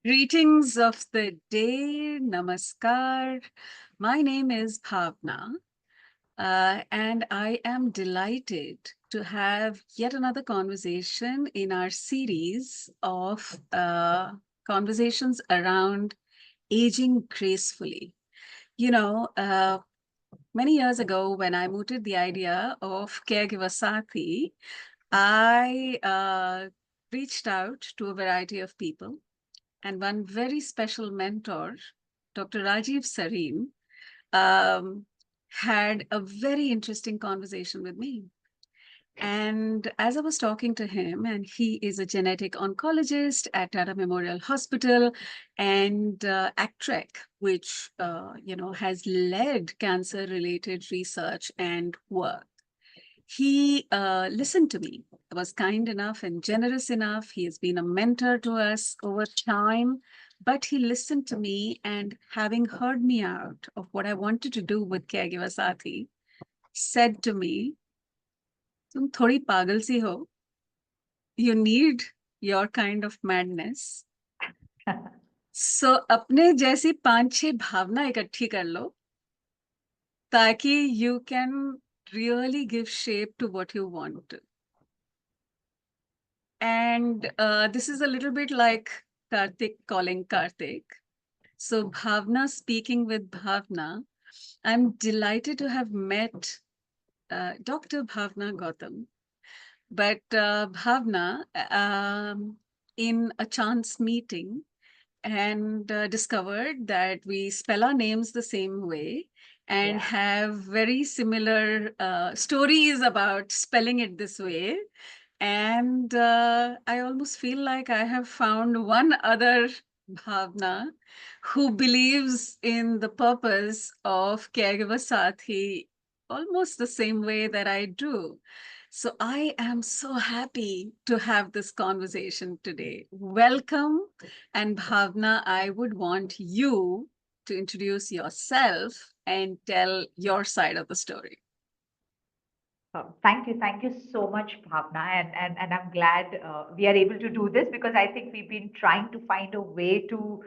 Greetings of the day, namaskar. My name is Bhavna, and I am delighted to have yet another conversation in our series of conversations around aging gracefully. You know, many years ago, when I mooted the idea of caregiver Saathi, I reached out to a variety of people, and one very special mentor, Dr. Rajiv Sareem, um, had a very interesting conversation with me. And as I was talking to him, and he is a genetic oncologist at Tata Memorial Hospital and ACTREC, which has led cancer-related research and work. He listened to me, was kind enough and generous enough. He has been a mentor to us over time, but he listened to me, and having heard me out of what I wanted to do with Caregiver Saathi, said to me, तुम थोड़ी पागल सी हो. You need your kind of madness. So अपने जैसी 5-6 भावना इकट्ठी कर लो ताकि you can really give shape to what you want. And this is a little bit like Karthik calling Karthik. So Bhavna speaking with Bhavna, I'm delighted to have met Dr. Bhavana Gautam. But Bhavna, in a chance meeting, and discovered that we spell our names the same way and have very similar stories about spelling it this way. And I almost feel like I have found one other Bhavna who believes in the purpose of Caregiver Saathi almost the same way that I do. So I am so happy to have this conversation today. Welcome. And Bhavna, I would want you to introduce yourself and tell your side of the story. Thank you so much, Bhavna, and I'm glad we are able to do this because I think we've been trying to find a way to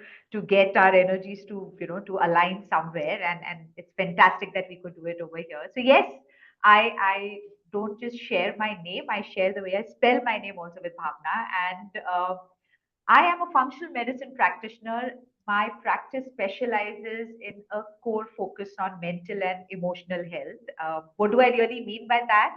get our energies to to align somewhere, and it's fantastic that we could do it over here. So yes, I don't just share my name; I share the way I spell my name also with Bhavna, and I am a functional medicine practitioner. My practice specializes in a core focus on mental and emotional health. What do I really mean by that?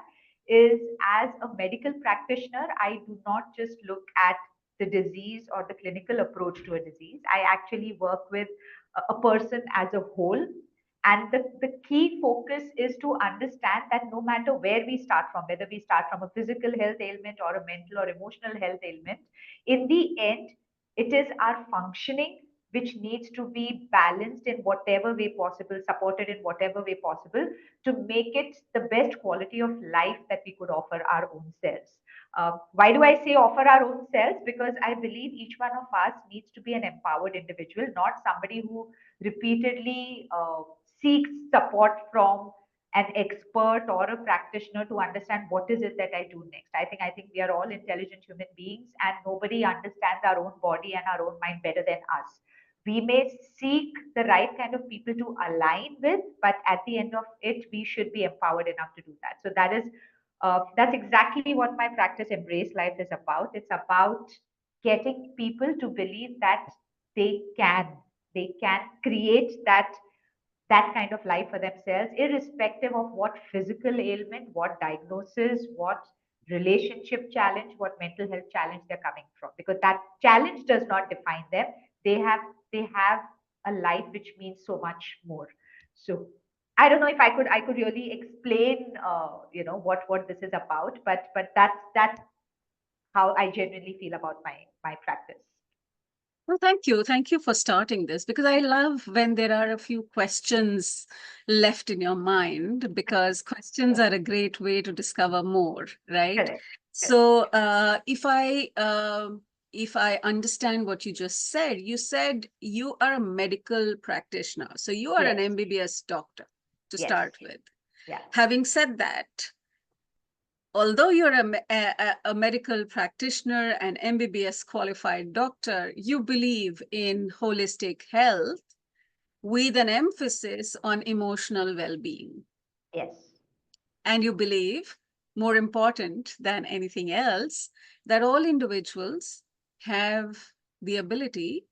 Is as a medical practitioner, I do not just look at the disease or the clinical approach to a disease. I actually work with a person as a whole. And the key focus is to understand that no matter where we start from, whether we start from a physical health ailment or a mental or emotional health ailment, in the end, it is our functioning which needs to be balanced in whatever way possible, supported in whatever way possible to make it the best quality of life that we could offer our own selves. Why do I say offer our own selves? Because I believe each one of us needs to be an empowered individual, not somebody who repeatedly seeks support from an expert or a practitioner to understand what is it that I do next. I think we are all intelligent human beings, and nobody understands our own body and our own mind better than us. We may seek the right kind of people to align with, but at the end of it, we should be empowered enough to do that. So that's exactly what my practice Embrace Life is about. It's about getting people to believe that they can they can create that kind of life for themselves, irrespective of what physical ailment, what diagnosis, what relationship challenge, what mental health challenge they're coming from. Because that challenge does not define them. They have a life which means so much more. So I don't know if I could really explain what this is about, but that's how I genuinely feel about my practice. Well, thank you. Thank you for starting this because I love when there are a few questions left in your mind because questions are a great way to discover more, right? Correct. Correct. So, if I understand what you just said, you said you are a medical practitioner, so you are an Yes. MBBS doctor to Yes. start with. Yeah. Having said that, although you're a medical practitioner, an MBBS qualified doctor, you believe in holistic health with an emphasis on emotional well being. Yes. And you believe, more important than anything else, that all individuals have the ability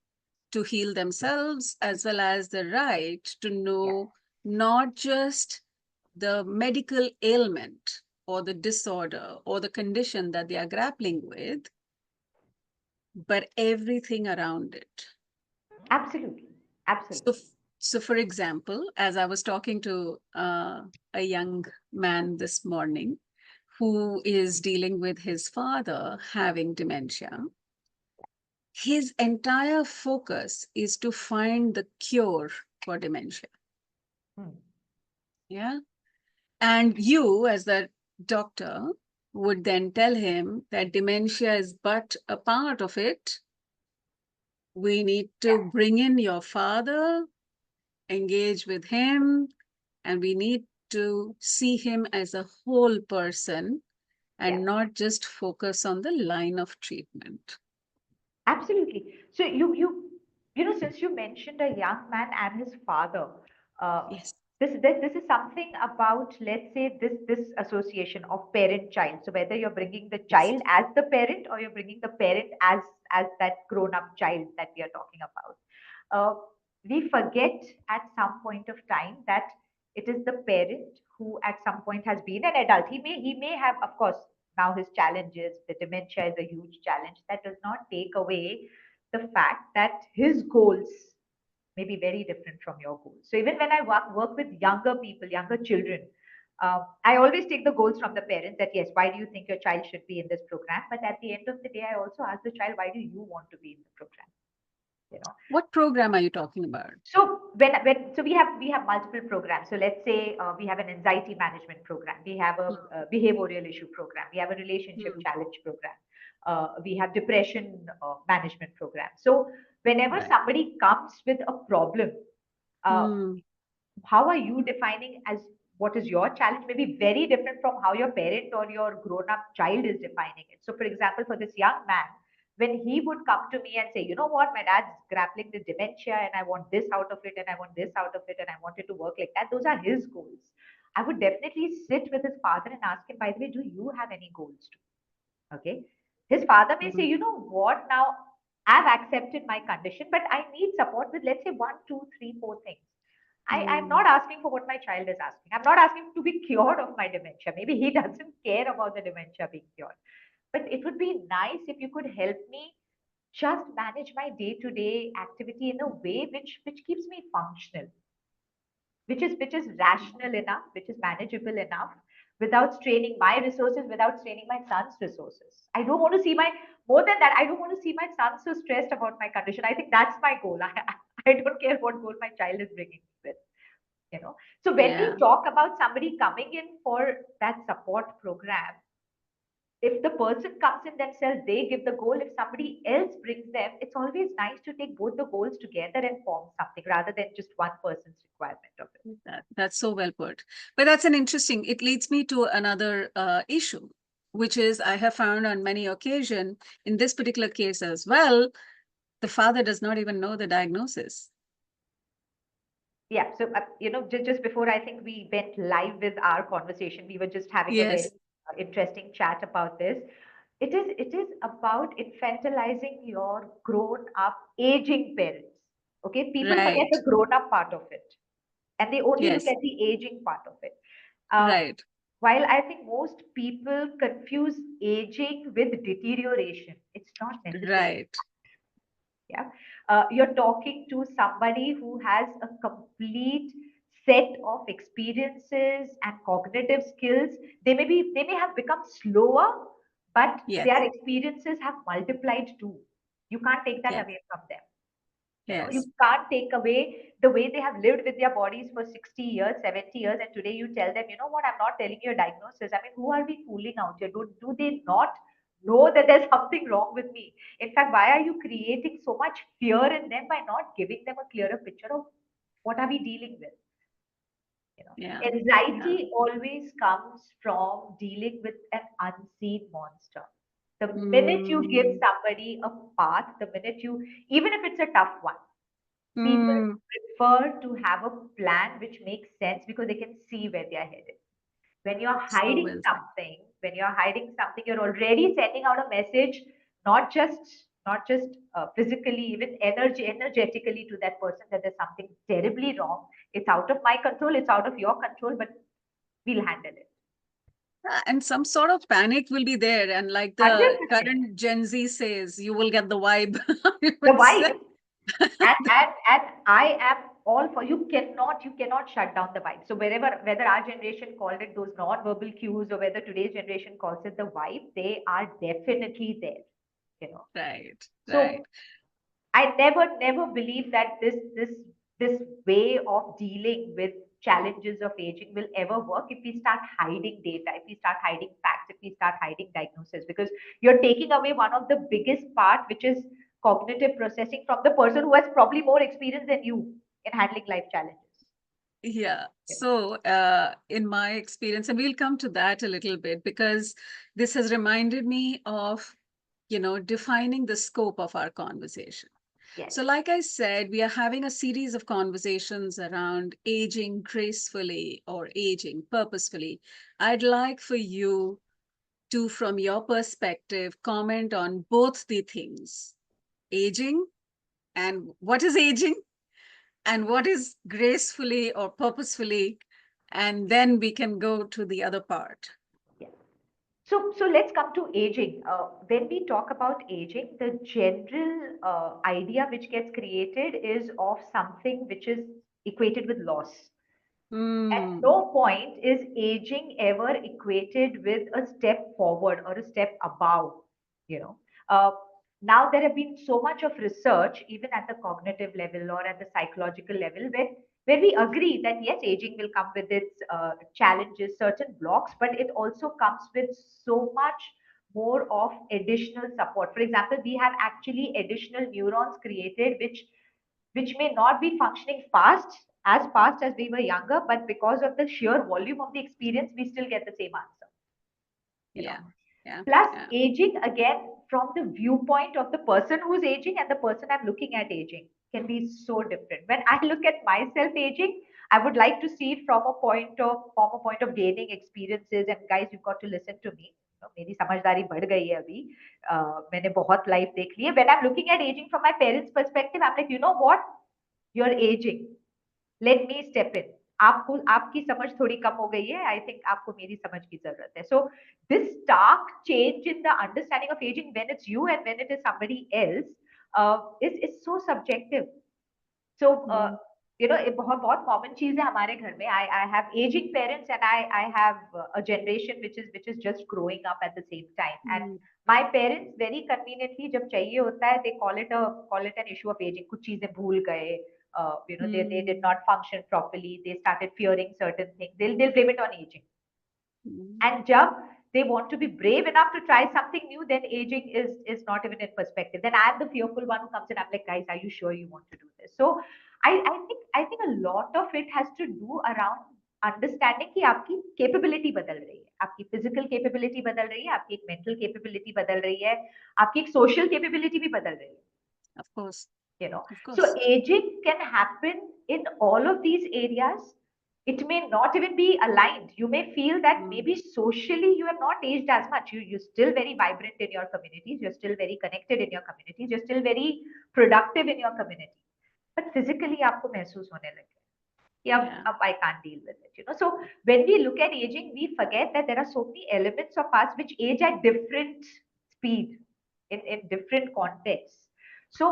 to heal themselves as well as the right to Yeah. know not just the medical ailment or the disorder or the condition that they are grappling with, but everything around it. Absolutely. So, Absolutely. so for example, as I was talking to a young man this morning who is dealing with his father having dementia, his entire focus is to find the cure for dementia. Hmm. Yeah. And you, as the doctor, would then tell him that dementia is but a part of it. We need to Yeah. bring in your father, engage with him, and we need to see him as a whole person Yeah. and not just focus on the line of treatment. Absolutely. So since you mentioned a young man and his father, uh, Yes. this is something about, let's say, this association of parent-child. So whether you're bringing the Yes. child as the parent or you're bringing the parent as that grown-up child that we are talking about, uh, we forget at some point of time that it is the parent who at some point has been an adult. He may have, of course, now his challenges, the dementia is a huge challenge. That does not take away the fact that his goals may be very different from your goals. So even when I work with younger people, younger children, I always take the goals from the parents that, yes, why do you think your child should be in this program? But at the end of the day, I also ask the child, why do you want to be in the program? You know, What program are you talking about? so when we have multiple programs. So let's say we have an anxiety management program, we have a behavioral issue program, we have a relationship Mm, challenge program, we have depression management program. So whenever right. somebody comes with a problem, uh, Mm, how are you defining as what is your challenge? Maybe very different from how your parent or your grown up child is defining it. So, for example, for this young man, when he would come to me and say, you know what, my dad's grappling with dementia and I want this out of it and I want this out of it and I want it to work like that, those are his goals. I would definitely sit with his father and ask him, by the way, do you have any goals too? Okay. His father may say, mm, you know what, now I've accepted my condition, but I need support with, let's say, one, two, three, four things. I'm mm, not asking for what my child is asking. I'm not asking to be cured of my dementia. Maybe he doesn't care about the dementia being cured. But it would be nice if you could help me just manage my day-to-day activity in a way which keeps me functional, which is rational enough, which is manageable enough, without straining my resources, without straining my son's resources. I don't want to see my more than that. I don't want to see my son so stressed about my condition. I think that's my goal. I don't care what goal my child is bringing me with. So when we yeah. talk about somebody coming in for that support program, if the person comes in themselves, they give the goal. If somebody else brings them, it's always nice to take both the goals together and form something rather than just one person's requirement of it. That's so well put. But that's an interesting, it leads me to another issue, which is I have found on many occasions, in this particular case as well, the father does not even know the diagnosis. Yeah. So, just before I think we went live with our conversation, we were just having a very Yes, interesting chat about this. It is about infantilizing your grown up aging parents. Okay. People forget right. the grown up part of it and they only look Yes, at the aging part of it. Uh, right, while I think most people confuse aging with deterioration, it's not necessarily. right. Yeah. You're talking to somebody who has a complete set of experiences and cognitive skills. They may have become slower, but their Yes, experiences have multiplied too. You can't take that yes, away from them. You yes, can't take away the way they have lived with their bodies for 60 years, 70 years, and today you tell them, you know what, I'm not telling you a diagnosis. I mean, who are we fooling out here? Do they not know that there's something wrong with me? In fact, why are you creating so much fear in them by not giving them a clearer picture of what are we dealing with? Yeah. Yeah. Anxiety always comes from dealing with an unseen monster. The minute you give Mm, somebody a path, the minute you, even if it's a tough one, people mm, prefer to have a plan which makes sense because they can see where they are headed. When you're so hiding well said. something, you're already sending out a message, not just physically, even energetically to that person that there's something terribly wrong. It's out of my control. It's out of your control, but we'll handle it. And some sort of panic will be there. And like the 100%. current Gen Z says, you will get the vibe. I The would say. vibe, and I am all for, you cannot shut down the vibe. So whether our generation called it those non-verbal cues or whether today's generation calls it the vibe, they are definitely there. You know. Right, right. So I never believe that this way of dealing with challenges of aging will ever work if we start hiding data, if we start hiding facts, if we start hiding diagnosis, because you're taking away one of the biggest part, which is cognitive processing, from the person who has probably more experience than you in handling life challenges. Yeah. You know. So, in my experience, and we'll come to that a little bit because this has reminded me of, defining the scope of our conversation. Yes. So, like I said, we are having a series of conversations around aging gracefully or aging purposefully. I'd like for you to, from your perspective, comment on both the things aging and what is aging and what is gracefully or purposefully. And then we can go to the other part. Yeah. So let's come to aging. When we talk about aging, the general idea which gets created is of something which is equated with loss. At Hmm. no point is aging ever equated with a step forward or a step above. You know, uh, now there have been so much of research, even at the cognitive level or at the psychological level, where we agree that yes, aging will come with its challenges, certain blocks, but it also comes with so much more of additional support. For example, we have actually additional neurons created which may not be functioning fast as we were younger, but because of the sheer volume of the experience, we still get the same answer. You know. Yeah. Yeah. Plus, Yeah. aging again from the viewpoint of the person who's aging and the person I'm looking at aging can be so different. When I look at myself aging, I would like to see it from a point of gaining experiences. And guys, you've got to listen to me. मेरी समझदारी बढ़ गई है अभी. मैंने बहुत life देख ली है. When I'm looking at aging from my parents' perspective, I'm like, you know what? You're aging. Let me step in. आपको आपकी समझ थोड़ी कम हो गई है. I think आपको मेरी समझ की जरूरत है. So this stark change in the understanding of aging when it's you and when it is somebody else is so subjective. So Mm, ये बहुत बहुत कॉमन चीज है हमारे घर में. I have aging parents and I have a generation which is just growing up at the same time. And mm, my parents very conveniently जब चाहिए होता है they call it an issue of aging. कुछ चीजें भूल गए. They did mm, not function properly. They started fearing certain things. They'll blame it on aging. mm. And jab they want to be brave enough to try something new, then aging is not even in perspective. Then I'm the fearful one who comes in. I'm like, guys, are you sure you want to do this? So I think a lot of it has to do around understanding कि आपकी capability बदल रही है, आपकी physical capability बदल रही है, आपकी एक मेंटल कैपेबिलिटी बदल रही है, आपकी एक सोशल कैपेबिलिटी भी बदल रही है. Of course. you know Of so course. aging can happen in all of these areas. It may not even be aligned. You may feel that Mm, maybe socially you have not aged as much. You're still very vibrant in your communities, you're still very connected in your communities, you're still very productive in your community, but physically आपको महसूस होने लगे कि yeah. अब I can't deal with it. So when we look at aging, we forget that there are so many elements of us which age at different speed in different contexts. So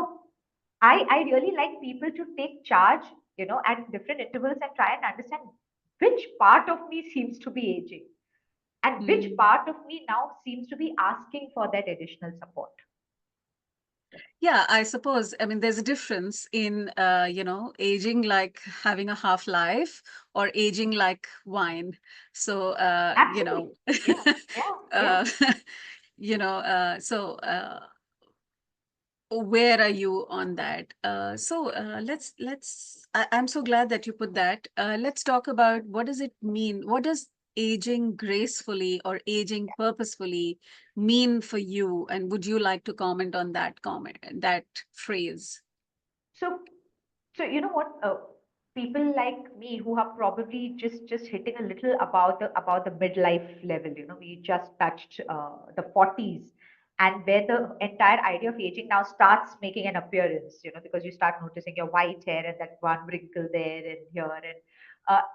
I really like people to take charge, at different intervals and try and understand which part of me seems to be aging and which Mm. part of me now seems to be asking for that additional support. Yeah, I suppose. I mean, there's a difference in, aging like having a half life or aging like wine. So, Absolutely. Yeah, yeah, yeah. uh, so where are you on that? I'm so glad that you put that. Let's talk about what does it mean? What does aging gracefully or aging purposefully mean for you? And would you like to comment on that phrase? So, so you know what? People like me who are probably just hitting a little about the midlife level. You know, we just touched the 40s, and where the entire idea of aging now starts making an appearance. You know, because you start noticing your white hair and that one wrinkle there and here,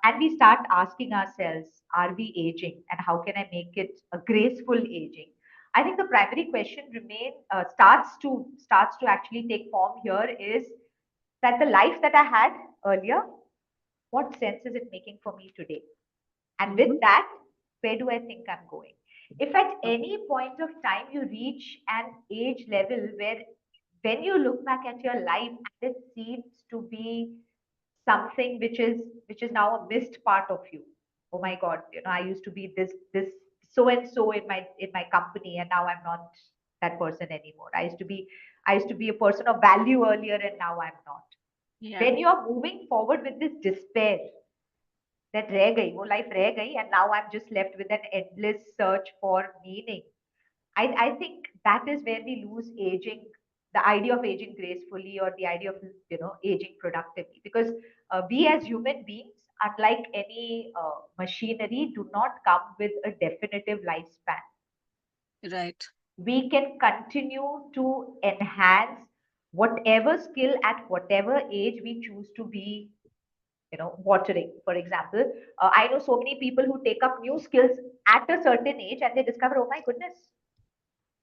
and we start asking ourselves, are we aging, and how can I make it a graceful aging? I think the primary question remain starts to actually take form here is that the life that I had earlier, what sense is it making for me today? And with Mhm. that, where do I think I'm going? If at any point of time you reach an age level where when you look back at your life and it seems to be something which is now a missed part of you. Oh my God, you know, I used to be this so and so in my company, and now I'm not that person anymore. I used to be a person of value earlier, and now I'm not. Yeah. When you're moving forward with this despair that रह गई, वो life रह गई, and now I'm just left with an endless search for meaning. I think that is where we lose aging, the idea of aging gracefully or the idea of aging productively, because we as human beings, unlike any machinery, do not come with a definitive lifespan. Right. We can continue to enhance whatever skill at whatever age we choose to be watering. For example, I know so many people who take up new skills at a certain age and they discover, oh my goodness,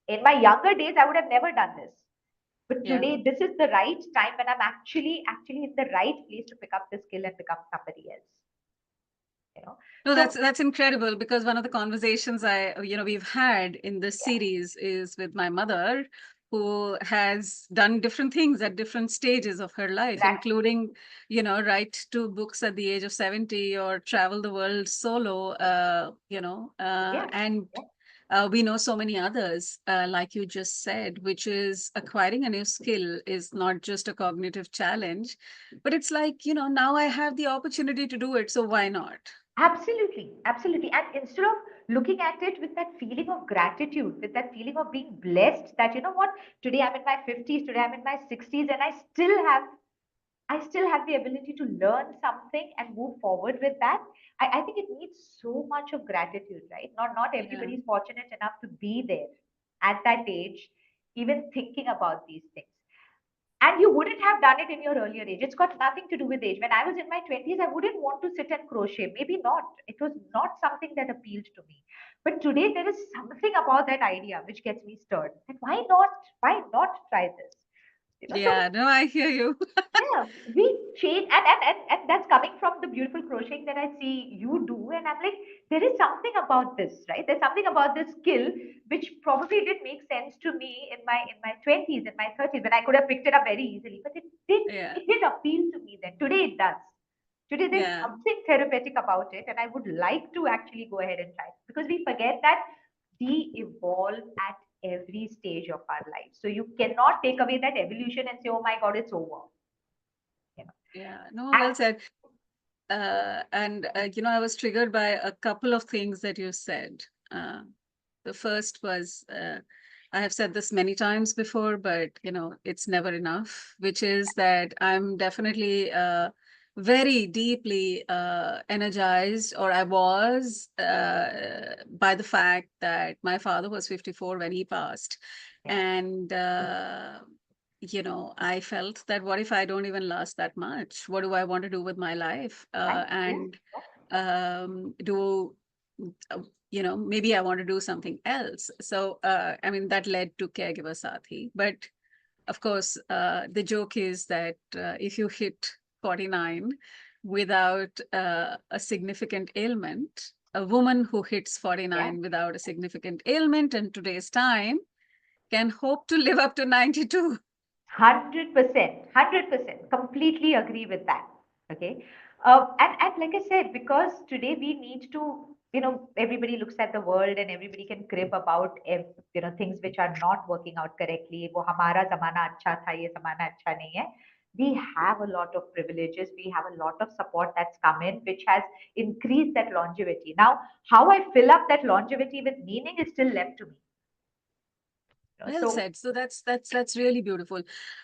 in my younger days I would have never done this, but Yeah. today this is the right time when I'm actually in the right place to pick up the skill and become somebody else, you know No, so that's incredible because one of the conversations we've had in this yeah, series is with my mother, who has done different things at different stages of her life, exactly, including, write two books at the age of 70 or travel the world solo, yeah, and yeah. we know so many others, like you just said, which is acquiring a new skill is not just a cognitive challenge, but it's like, now I have the opportunity to do it, so why not? Absolutely, absolutely. And instead of looking at it with that feeling of gratitude, with that feeling of being blessed, that you know what, today I'm in my 50s, today I'm in my 60s, and I still have the ability to learn something and move forward with that. I think it needs so much of gratitude, right? Not Yeah. everybody is fortunate enough to be there at that age, even thinking about these things. And you wouldn't have done it in your earlier age. It's got nothing to do with age. When I was in my 20s, I wouldn't want to sit and crochet. Maybe not. It was not something that appealed to me. But today, there is something about that idea which gets me stirred. And why not? Why not try this? So Yeah, no, I hear you. yeah, we change, and that's coming from the beautiful crocheting that I see you do, and I'm like, there is something about this, right? There's something about this skill which probably didn't make sense to me in my 20s, in my 30s, when I could have picked it up very easily, but Yeah, it did appeal to me then. Today it does. Today there's yeah, something therapeutic about it, and I would like to actually go ahead and try it, because we forget that we evolve at every stage of our life. So you cannot take away that evolution and say, oh my God, it's over. You know. yeah. No, And well said. And I was triggered by a couple of things that you said. Uh, the first was, I have said this many times before, but it's never enough, which is that I'm definitely very deeply energized, or I was, by the fact that my father was 54 when he passed. yeah, And I felt that what if I don't even last that much? What do I want to do with my life? right, yeah, And yeah. do uh, maybe I want to do something else. So I mean, that led to Caregiver Saathi. But of course, the joke is that if you hit 49 without a significant ailment, a woman who hits Yeah. 49 without a significant ailment in today's time can hope to live up to 92. 100%, 100%. Completely agree with that. Okay. And like I said, because today we need to, everybody looks at the world and everybody can crib about, things which are not working out correctly. वो हमारा ज़माना अच्छा था, ये ज़माना अच्छा नहीं है. We have a lot of privileges. We have a lot of support that's come in, which has increased that longevity. Now, how I fill up that longevity with meaning is still left to me. Well So, said. So that's really beautiful.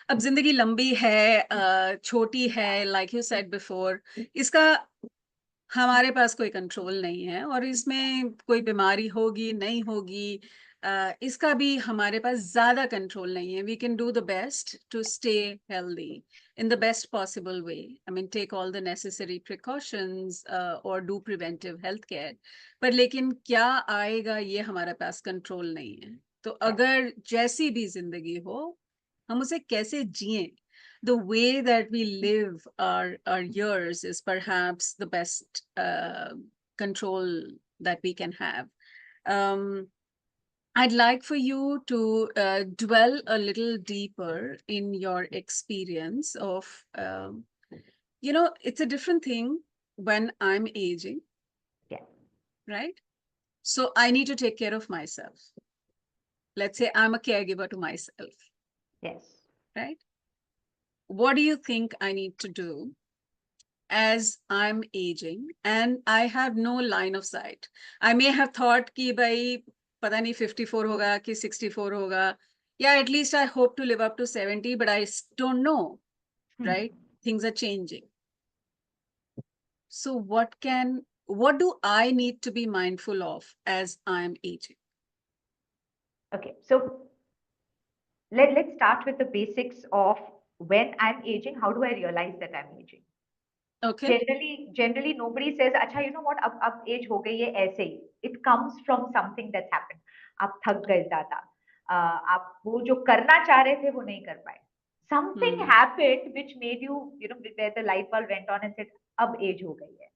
अब जिंदगी लंबी है, छोटी है, like you said before. इसका हमारे पास कोई control नहीं है और इसमें कोई बीमारी होगी नहीं होगी, इसका भी हमारे पास ज्यादा कंट्रोल नहीं है. We can do the best to stay healthy in the best possible way. I mean, take all the necessary precautions or do preventive health care. पर लेकिन क्या आएगा ये हमारे पास कंट्रोल नहीं है. तो yeah, अगर जैसी भी जिंदगी हो, हम उसे कैसे जिएं, the way that we live our years is perhaps the best control that we can have. Um, I'd like for you to dwell a little deeper in your experience of, it's a different thing when I'm aging, yeah, right? So I need to take care of myself. Let's say I'm a caregiver to myself, yes. right? What do you think I need to do as I'm aging and I have no line of sight? I may have thought कि भाई पता नहीं 54 होगा कि 64 होगा, yeah, at least I hope to live up to 70, but I don't know, right? Things are changing. So what do I need to be mindful of as I'm aging? Okay, so let's start with the basics of when I'm aging, how do I realize that I'm aging? Okay. Generally nobody says, अच्छा, you know what, अब age हो गई है ऐसे ही. It comes from something that's happened. आप थक गए ज़्यादा. आप वो जो करना चाह रहे थे वो नहीं कर पाए. Something Hmm. happened which made you, where the light bulb went on and said, अब age हो गई है.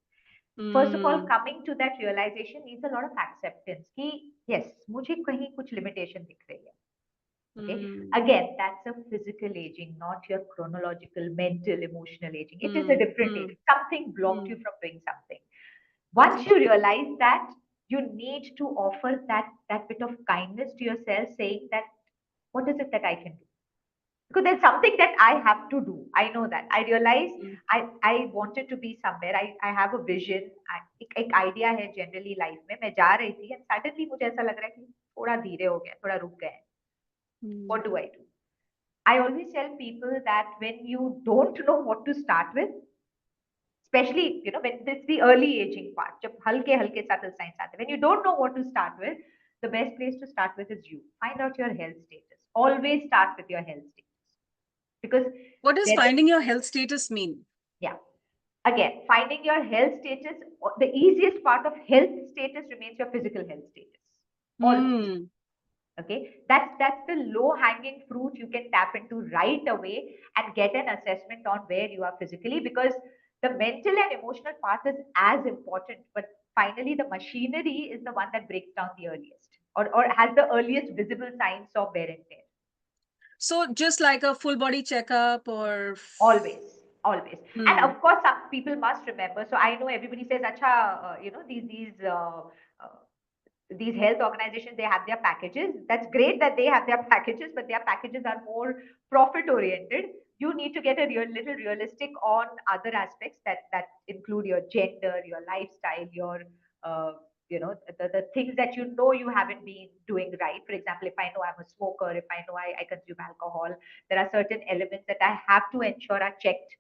First of all, Hmm. coming to that realization needs a lot of acceptance कि yes, मुझे कहीं कुछ limitation दिख रही है. Okay. Hmm. Again, that's a physical aging, not your chronological, mental, emotional aging. It is a Hmm. different Hmm. aging. Something blocked Hmm. you from doing something. Once Okay. you realize that, you need to offer that bit of kindness to yourself, saying that what is it that I can do? Because there's something that I have to do. I know that. I realize Hmm. I wanted to be somewhere. I have a vision. एक idea है generally life में. मैं जा रही थी and suddenly मुझे ऐसा लग रहा है कि थोड़ा धीरे हो गया, थोड़ा रुक गए. Hmm. What do I do? I always tell people that when you don't know what to start with, especially when it's the early aging part, जब हल्के हल्के subtle signs आते हैं, when you don't know what to start with, the best place to start with is you. Find out your health status. Always start with your health status because What does there is, finding your health status mean? yeah. Again, finding your health status, the easiest part of health status remains your physical health status. Always. Hmm. Okay, that's the low hanging fruit you can tap into right away and get an assessment on where you are physically, because the mental and emotional part is as important, but finally the machinery is the one that breaks down the earliest, or has the earliest visible signs of wear and tear. So just like a full body checkup or Always. And hmm. of course, some people must remember. So I know everybody says, "Acha, uh, these health organizations, they have their packages. That's great that they have their packages, but their packages are more profit oriented. You need to get a little realistic on other aspects that include your gender, your lifestyle, your uh, the things that you haven't been doing right. For example, if I know I'm a smoker, if I know I consume alcohol, there are certain elements that I have to ensure are checked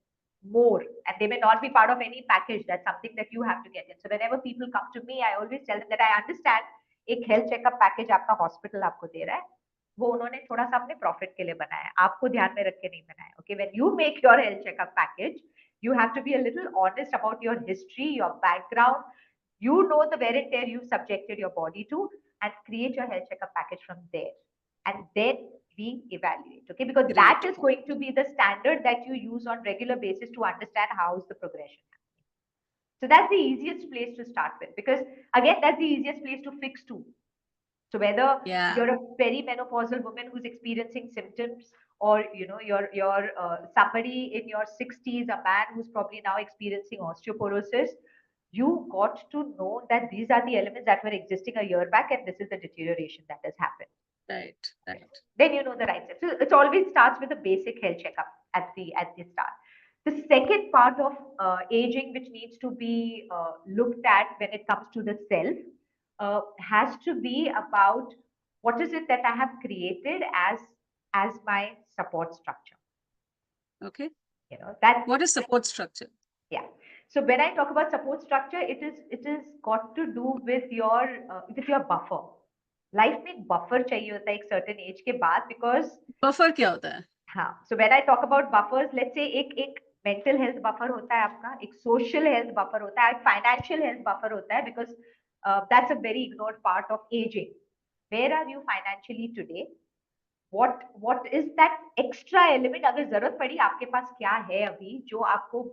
more, and they may not be part of any package. That's something that you have to get in. So whenever people come to me, I always tell them that I understand एक health checkup package आपका hospital आपको दे रहा है, वो उन्होंने थोड़ा सा अपने प्रॉफिट के लिए बनाया है, आपको ध्यान में रख के नहीं बनाया. Okay, when you make your health checkup package, you have to be a little honest about your history, your background. You know the wear and tear you've subjected your body to, and create your health checkup package from there. And then we evaluate, okay? Because Great that is point. going to be the standard that you use on regular basis to understand how's the progression. So that's the easiest place to start with, because again, that's the easiest place to fix too. So whether Yeah. you're a perimenopausal woman who's experiencing symptoms, or somebody in your 60s, a man who's probably now experiencing osteoporosis, you got to know that these are the elements that were existing a year back, and this is the deterioration that has happened. Right, right. Then you know the right steps. So it always starts with a basic health checkup at the start. The second part of aging, which needs to be looked at when it comes to the self, has to be about what is it that I have created as my support structure. Okay. That What is support structure? yeah. So when I talk about support structure, it is got to do with your buffer. Life में एक buffer चाहिए होता है एक certain age के बाद, because buffer क्या होता है? हाँ, so when I talk about buffers, let's say एक mental health buffer होता है आपका, एक social health buffer होता है, एक financial health buffer होता है, because that's a very ignored part of aging. Where are you financially today? what is that extra element, अगर जरूरत पड़ी आपके पास क्या है अभी जो आपको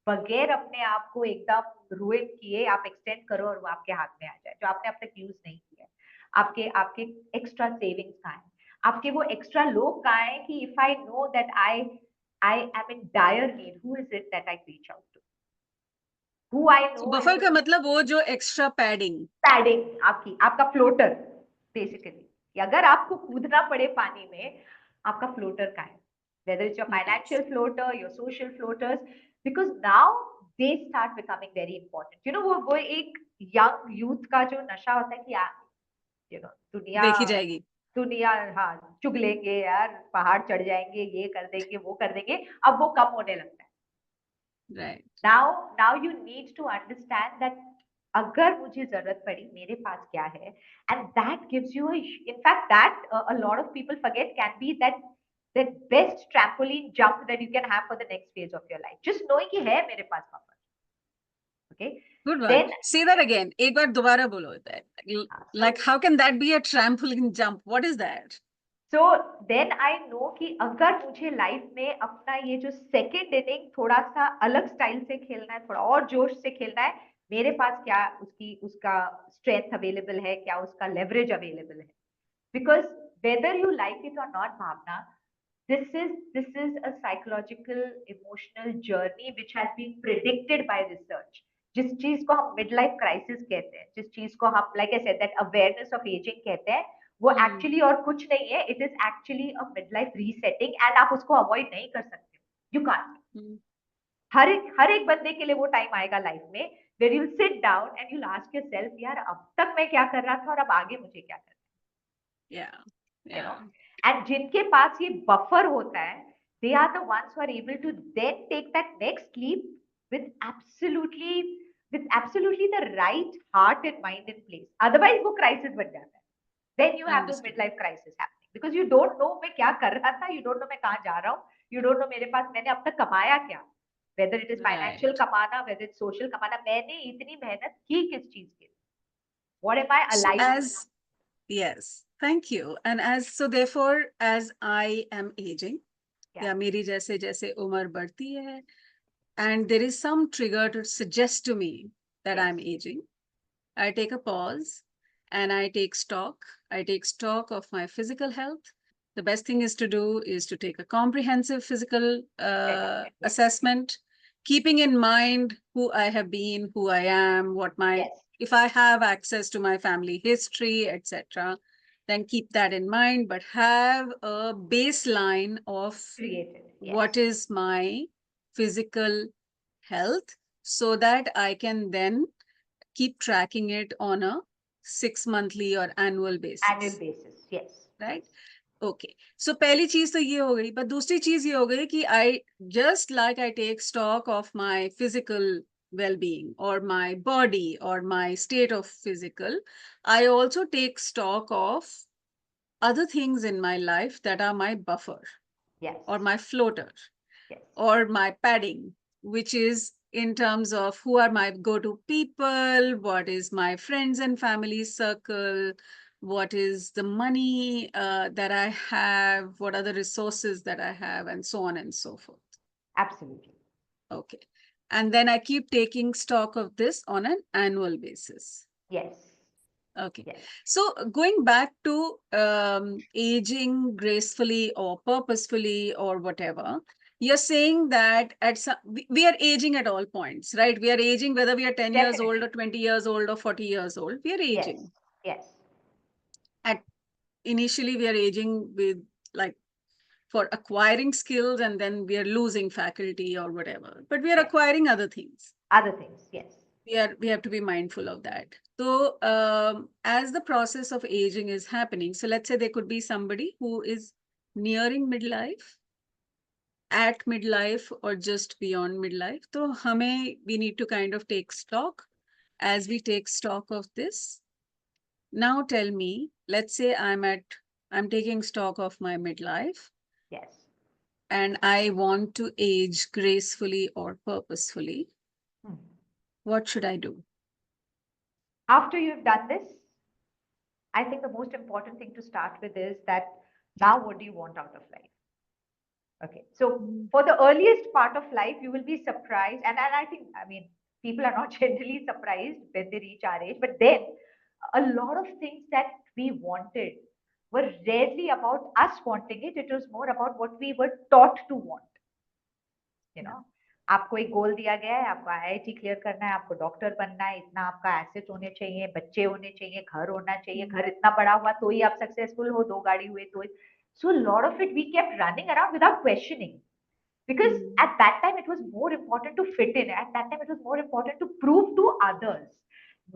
बगैर अपने आप को एकदम रुइन किए आप एक्सटेंड करो और वो आपके हाथ में आ जाए, जो आपने अब तक यूज नहीं किया है। आपके आपके एक्स्ट्रा सेविंग्स कहाँ है, आपके वो एक्स्ट्रा लोग कहाँ है कि if I know that I am in dire need, who is it that I reach out to, who I know buffer का मतलब वो जो एक्स्ट्रा पैडिंग, पैडिंग, आपका फ्लोटर बेसिकली। अगर आपको कूदना पड़े पानी में, आपका फ्लोटर का है, whether it's your financial floater, your social floaters, because now they start becoming very important. वो एक young youth का जो नशा होता है कि दुनिया देखी जाएगी। दुनिया हाँ चुग लेंगे यार, पहाड़ चढ़ जाएंगे, ये कर देंगे वो कर देंगे, अब वो कम होने लगता है। Right. now you need to understand that अगर मुझे जरूरत पड़ी मेरे पास क्या है, and that gives you in fact that a lot of people forget can be that best trampoline jump that you can have for the next phase of your life, just knowing कि है मेरे पास buffer. Okay, Good one. then Say that again. एक बार दोबारा बोलो that. Like how can that be a trampoline jump? What is that? so then I know कि अगर मुझे life में अपना ये जो सेकेंड इनिंग थोड़ा सा अलग स्टाइल से खेलना है, थोड़ा और जोश से खेलना है, मेरे पास क्या उसका स्ट्रेंथ अवेलेबल है, क्या उसका लेवरेज अवेलेबल है। Because whether you like it or not Bhavna, this is a psychological emotional journey which has been predicted by research। जिस चीज को हम मिड लाइफ क्राइसिस कहते हैं, जिस चीज को हम like I said that awareness of ageing कहते हैं, वो एक्चुअली और कुछ नहीं है, it is actually a mid life resetting, and आप उसको अवॉइड नहीं कर सकते, यू कांट। हर एक बंदे के लिए वो टाइम आएगा लाइफ में where you'll sit down and you'll ask yourself, यार अब तक मैं क्या कर रहा था और अब आगे मुझे क्या करना है। Yeah. You know, Yeah. and जिनके पास ये बफर होता है, they are the ones who are able to then take that next leap with absolutely the right heart and mind in place, otherwise वो crisis बन जाता है। then you have those Understood. midlife crisis happening because you don't know मैं क्या कर रहा था, you don't know मैं कहाँ जा रहा हूँ, you don't know मेरे पास मैंने अब तक कमाया क्या, whether it is financial Right. कमाना, whether it's social कमाना, मैंने इतनी मेहनत की किस चीज के लिए, what am I So alive to? yes, thank you. And so therefore, as I am aging, Yeah. या मेरी जैसे जैसे उम्र बढ़ती है, and there is some trigger to suggest to me that Yes. I'm aging, I take a pause and I take stock. I take stock of my physical health. The best thing is to do is to take a comprehensive physical Yes. assessment, keeping in mind who I have been, who I am, what my, Yes. if I have access to my family history, etc., then keep that in mind, but have a baseline of Created. Yes. what is my physical health so that I can then keep tracking it on a 6 monthly or annual basis. Annual basis. Yes. Right? Okay. So पहली चीज तो ये हो गई, but दूसरी चीज ये हो गई कि I just like I take stock of my physical well-being or my body or my state of physical, I also take stock of other things in my life that are my buffer. Yes. Or my floater. Yes. Or my padding, which is in terms of who are my go-to people, what is my friends and family circle, what is the money that I have, what are the resources that I have, and so on and so forth. Absolutely. Okay. And then I keep taking stock of this on an annual basis. Yes. Okay. Yes, So going back to aging gracefully or purposefully or whatever, you're saying that we are aging at all points, right? We are aging whether we are 10 years old or definitely. 20 years old or 40 years old. We are Yes, aging. yes, At initially, we are aging with like for acquiring skills, and then we are losing faculty or whatever. But we are yes. acquiring other things. Other things, yes, We have to be mindful of that. So as the process of aging is happening, so let's say there could be somebody who is nearing midlife, at midlife, or just beyond midlife. So we need to kind of take stock. As we take stock of this, now tell me, let's say I'm taking stock of my midlife yes. and I want to age gracefully or purposefully. Hmm. What should I do? After you've done this, I think the most important thing to start with is that now what do you want out of life? Okay. So Mm. for the earliest part of life, you will be surprised. And I think, I mean, people are not generally surprised when they reach our age, but then a lot of things that we wanted were rarely about us wanting it. It was more about what we were taught to want. You know Yeah. आपको एक गोल दिया गया है, आपको IIT clear करना है, आपको doctor बनना है, इतना आपका एसेट होने चाहिए, बच्चे होने चाहिए, घर होना चाहिए, Mm. घर इतना बड़ा हुआ तो ही आप सक्सेसफुल हो, दो गाड़ी हुए तो so lot of it we kept running around without questioning because Mm. at that time it was more important to fit in, at that time it was more important to prove to others.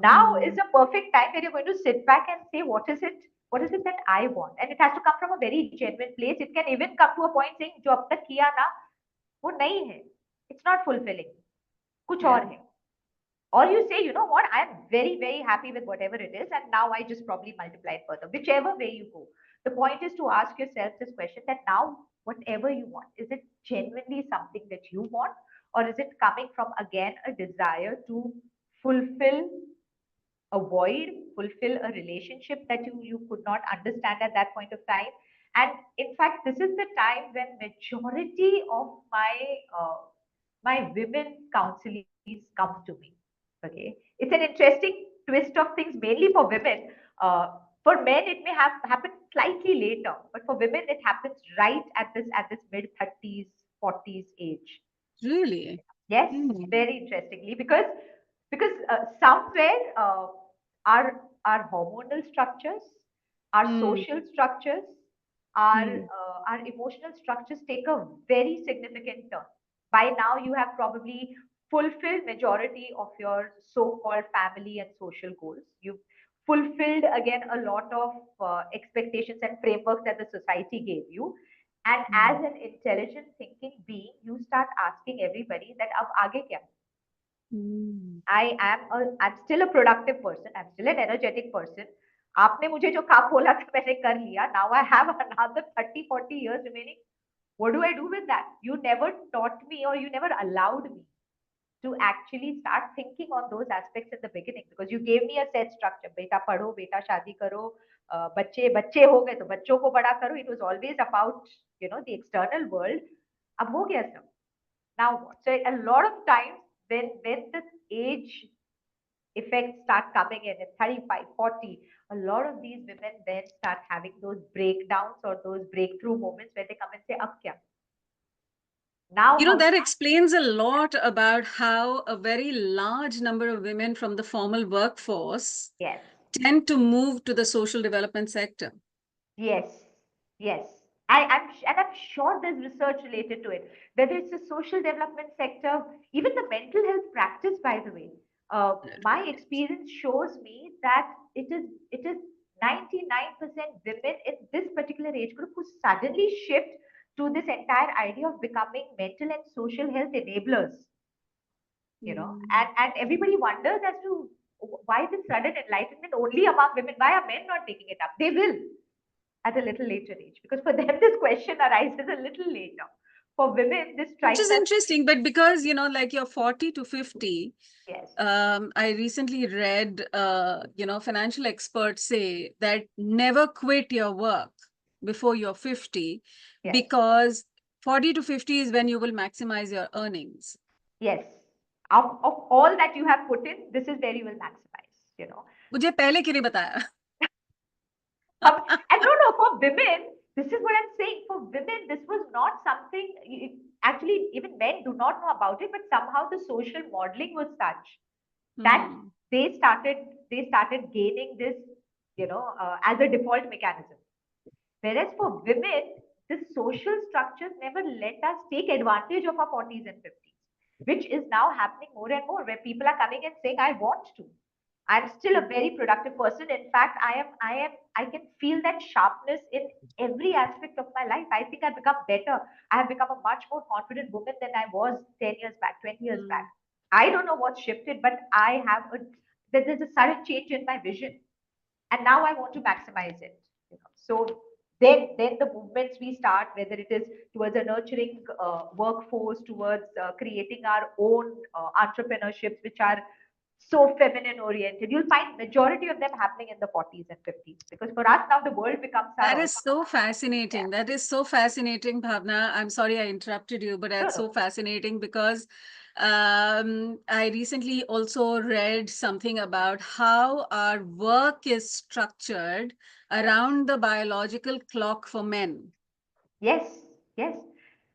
Now is Mm. a perfect time where you're going to sit back and say what is it that I want, and it has to come from a very genuine place. It can even come to a point saying जो अब तक किया ना वो नहीं है, it's not fulfilling, कुछ Yeah. और है. Or you say, you know what, I'm very, very happy with whatever it is, and now I just probably multiply it further. Whichever way you go, the point is to ask yourself this question that now, whatever you want, is it genuinely something that you want, or is it coming from again a desire to fulfill a void, fulfill a relationship that you could not understand at that point of time? And in fact, this is the time when majority of uh, my women counselees comes to me. Okay, it's an interesting twist of things, mainly for women. For men, it may have happened slightly later, but for women, it happens right at this mid 30s, 40s age. Really? Yes, Mm. very interestingly, because somewhere our hormonal structures, our Mm. social structures, Mm. our emotional structures take a very significant turn. By now, you have probably fulfilled majority of your so-called family and social goals. You've fulfilled again a lot of expectations and frameworks that the society gave you, and as Mm. an intelligent thinking being, you start asking everybody that ab aage kya? Mm. I'm still a productive person. I'm still an energetic person. आपने मुझे जो काम बोला था मैंने कर लिया. Now I have another 30, 40 years remaining. What do I do with that? You never taught me, or you never allowed me to actually start thinking on those aspects in the beginning, because you gave me a set structure. बेटा पढ़ो, बेटा शादी करो, बच्चे बच्चे हो गए तो बच्चों को बड़ा करो. It was always about, the external world. अब हो गया सब. Now what? So a lot of times when the age effects start coming in at 35, 40, a lot of these women then start having those breakdowns or those breakthrough moments where they come and say, "Ab kya? Now You know, how do that explains a lot about how a very large number of women from the formal workforce Yes. tend to move to the social development sector. Yes, yes. I'm sure there's research related to it. Whether it's the social development sector, even the mental health practice, by the way. My experience shows me that it is 99% women in this particular age group who suddenly shift to this entire idea of becoming mental and social health enablers. Mm. And everybody wonders as to why this sudden enlightenment only among women. Why are men not taking it up? They will at a little later age, because for them this question arises a little later. For women, this Which strikes is as interesting, but because, like you're 40 to 50, yes, I recently read, financial experts say that never quit your work before you're 50, yes, because 40 to 50 is when you will maximize your earnings. yes. Of all that you have put in, this is where you will maximize. you know. मुझे पहले क्यों नहीं बताया? And no, for women, this is what I'm saying. For women, this was not something, actually, even men do not know about it, but somehow the social modeling was such that Hmm. they started they started gaining this, as a default mechanism. Whereas for women, the social structures never let us take advantage of our 40s and 50s, which is now happening more and more, where people are coming and saying, I want to. I'm still a very productive person. In fact, I can feel that sharpness in every aspect of my life. I think I've become better. I have become a much more confident woman than I was 10 years back, 20 years back. Hmm. I don't know what's shifted, but there's a sudden change in my vision. And now I want to maximize it. So then the movements we start, whether it is towards a nurturing workforce, towards creating our own entrepreneurships, which are so feminine oriented, you'll find majority of them happening in the 40s and 50s, because for us now the world becomes our That is oyster. so Yeah. fascinating. That is so fascinating, Bhavna. I'm sorry I interrupted you, but No, that's no. so fascinating because I recently also read something about how our work is structured Yes. around the biological clock for men Yes. Yes.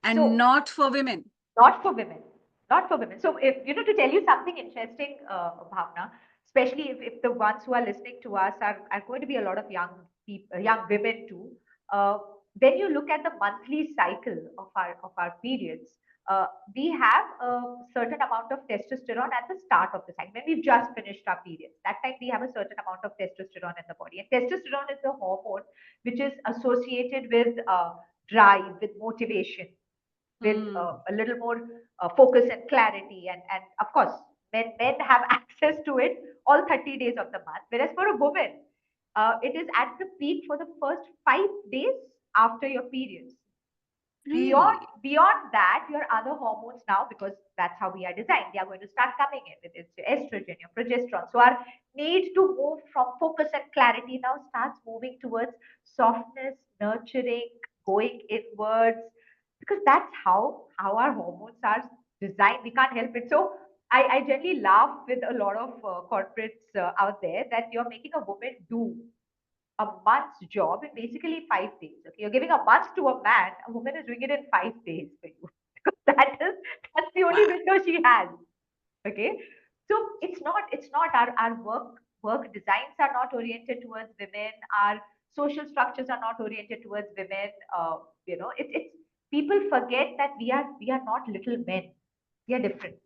and So not for women. not for women, not for women. So if to tell you something interesting, Bhavna, especially if the ones who are listening to us are going to be a lot of young people, young women too. uh, when you look at the monthly cycle of our periods, we have a certain amount of testosterone at the start of the cycle. When we've just finished our periods, that time we have a certain amount of testosterone in the body, and testosterone is the hormone which is associated with drive, with motivation, with Hmm. a little more focus and clarity. And of course, men have access to it all 30 days of the month, whereas for a woman, it is at the peak for the first 5 days after your periods. beyond Really? beyond that, your other hormones now, because that's how we are designed, they are going to start coming in with its estrogen, your progesterone. So our need to move from focus and clarity now starts moving towards softness, nurturing, going inwards, because that's how our hormones are designed. We can't help it. So I generally laugh with a lot of corporates out there that you're making a woman do a month's job in basically 5 days. Okay, you're giving a month to a man, a woman is doing it in 5 days for you. Because that's the only Wow. window she has. Okay, so it's not our work designs are not oriented towards women. Our social structures are not oriented towards women. It's people forget that we are not little men. We are different.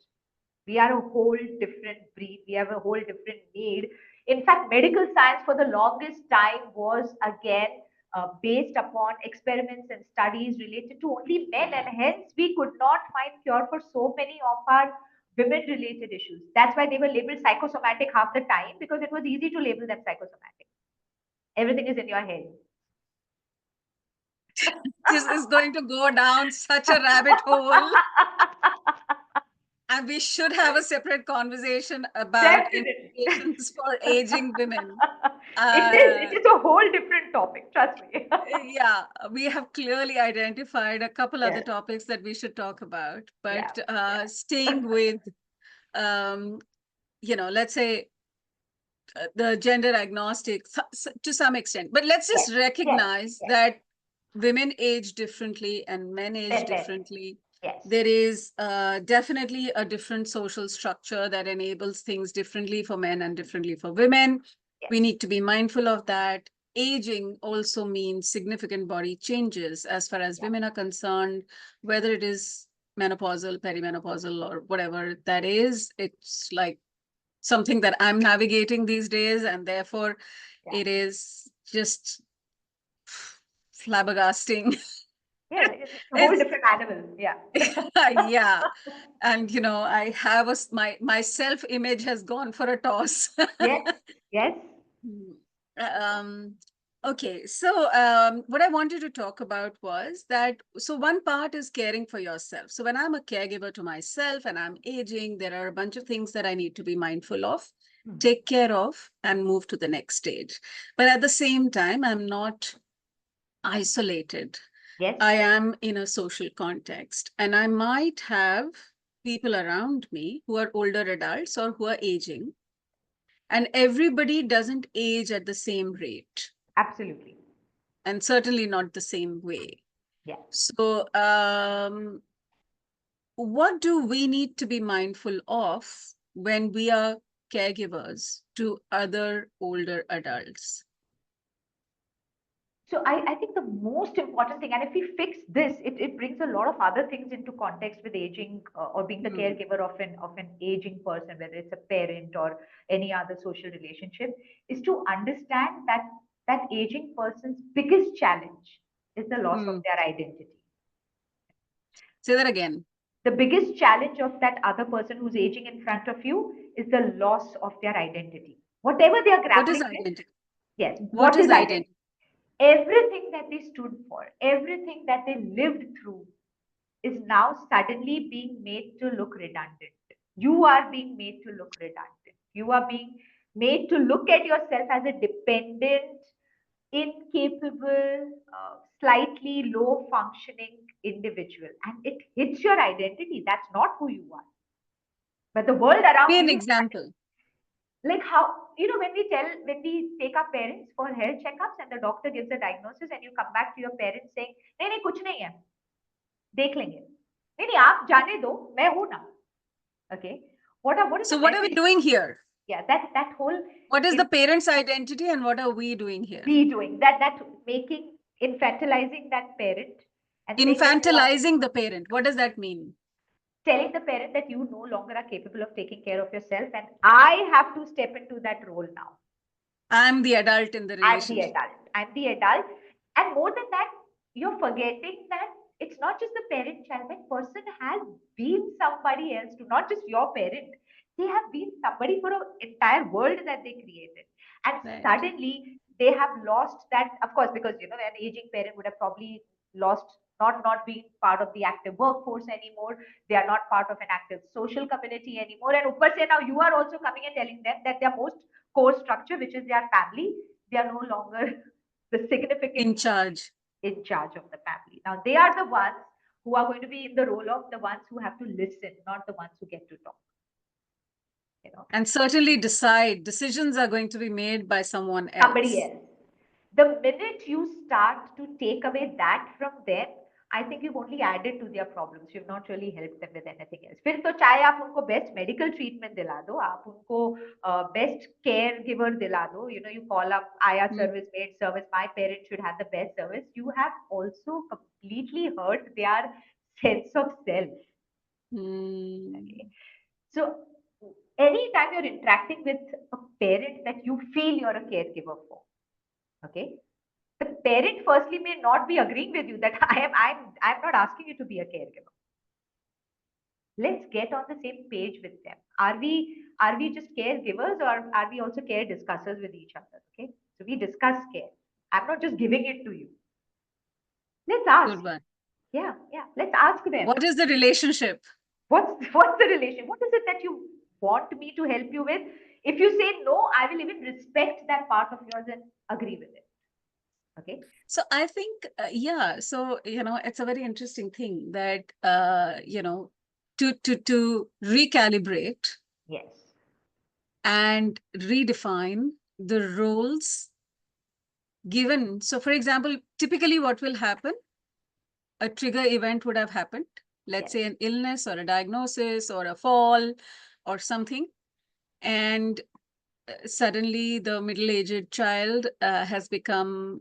We are a whole different breed. We have a whole different need. In fact, medical science for the longest time was again based upon experiments and studies related to only men, and hence we could not find cure for so many of our women related issues. That's why they were labeled psychosomatic half the time, because it was easy to label them psychosomatic. Everything is in your head. This is going to go down such a rabbit hole. And we should have a separate conversation about Definitely. implications for aging women. It is. Uh, It is a whole different topic. Trust me. yeah, we have clearly identified a couple other Yes. topics that we should talk about, Yeah. but Yeah. staying with, um, let's say the gender agnostic to some extent. But let's Yes. just Yes. recognize Yes. that women age differently and men age Then. differently. Yes. There is definitely a different social structure that enables things differently for men and differently for women. Yes. We need to be mindful of that. Aging also means significant body changes as far as Yeah. women are concerned, whether it is menopausal, perimenopausal, or whatever that is. It's like something that I'm navigating these days, and therefore Yeah. it is just flabbergasting. Yeah. It's a whole It's different animal. Yeah. yeah, and I have my self image has gone for a toss. Yes. Yes. Hmm. um okay, so what I wanted to talk about was that, so one part is caring for yourself. So when I'm a caregiver to myself and I'm aging, there are a bunch of things that I need to be mindful of, Hmm. take care of, and move to the next stage. But at the same time, I'm not isolated. Yes. I am in a social context, and I might have people around me who are older adults or who are aging. And everybody doesn't age at the same rate, Absolutely. and certainly not the same way. Yeah. So, what do we need to be mindful of when we are caregivers to other older adults? So I think the most important thing, and if we fix this, it brings a lot of other things into context with aging or being the Hmm. caregiver of an aging person, whether it's a parent or any other social relationship, is to understand that that aging person's biggest challenge is the loss of Hmm. their identity. Say that again. The biggest challenge of that other person who's aging in front of you is the loss of their identity. Whatever they are What is grappling with, identity? yes, What what is is identity? identity? Everything that they stood for, everything that they lived through is now suddenly being made to look redundant. You are being made to look redundant. You are being made to look at yourself as a dependent, incapable, slightly low functioning individual. And it hits your identity. That's not who you are. But the world Give me around an you, example. like how, when we take our parents for health checkups and the doctor gives a diagnosis and you come back to your parents saying, नहीं नहीं कुछ नहीं है, देख लेंगे, नहीं नहीं आप जाने दो, मैं हूं ना. Okay, what is So, the what are we message? doing here? Yeah, that whole What is in the parent's identity and what are we doing here? we doing that making, infantilizing that parent and saying that you are, Infantilizing the parent. What does that mean? telling the parent that you no longer are capable of taking care of yourself and I have to step into that role now. I'm the adult in the I'm the relationship. adult. I'm the adult. And more than that, you're forgetting that it's not just the parent child. That person has been somebody else to not just your parent. They have been somebody for an entire world that they created. And Right. suddenly they have lost that, of course, because an aging parent would have probably lost not being part of the active workforce anymore. They are not part of an active social community anymore. And upar se now you are also coming and telling them that their most core structure, which is their family, they are no longer the In significant charge. in charge of the family. Now they are the ones who are going to be in the role of the ones who have to listen, not the ones who get to talk. You know, And certainly decide. Decisions are going to be made by someone somebody else. else. The minute you start to take away that from them, I think you've only added to their problems. You've not really helped them with anything else. फिर तो चाहे आप उनको best medical treatment दिला दो, आप उनको best caregiver दिला दो, you call up IR Hmm. service, maid service, my parents should have the best service. You have also completely hurt their sense of self. Hmm. Okay. So anytime you're interacting with a parent that you feel you're a caregiver for, okay, the parent firstly may not be agreeing with you that I'm not asking you to be a caregiver. Let's get on the same page with them. Are we just caregivers or are we also care discussers with each other? Okay, so we discuss care. I'm not just giving it to you. Let's ask. Good one. Yeah, let's ask them. What is the relationship? What's the relation? What is it that you want me to help you with? If you say no, I will even respect that part of yours and agree with it. Okay. So I think, yeah. So it's a very interesting thing that to recalibrate Yes. and redefine the roles given. So, for example, typically what will happen, a trigger event would have happened, let's Yes. say an illness or a diagnosis or a fall or something, and suddenly the middle-aged child has become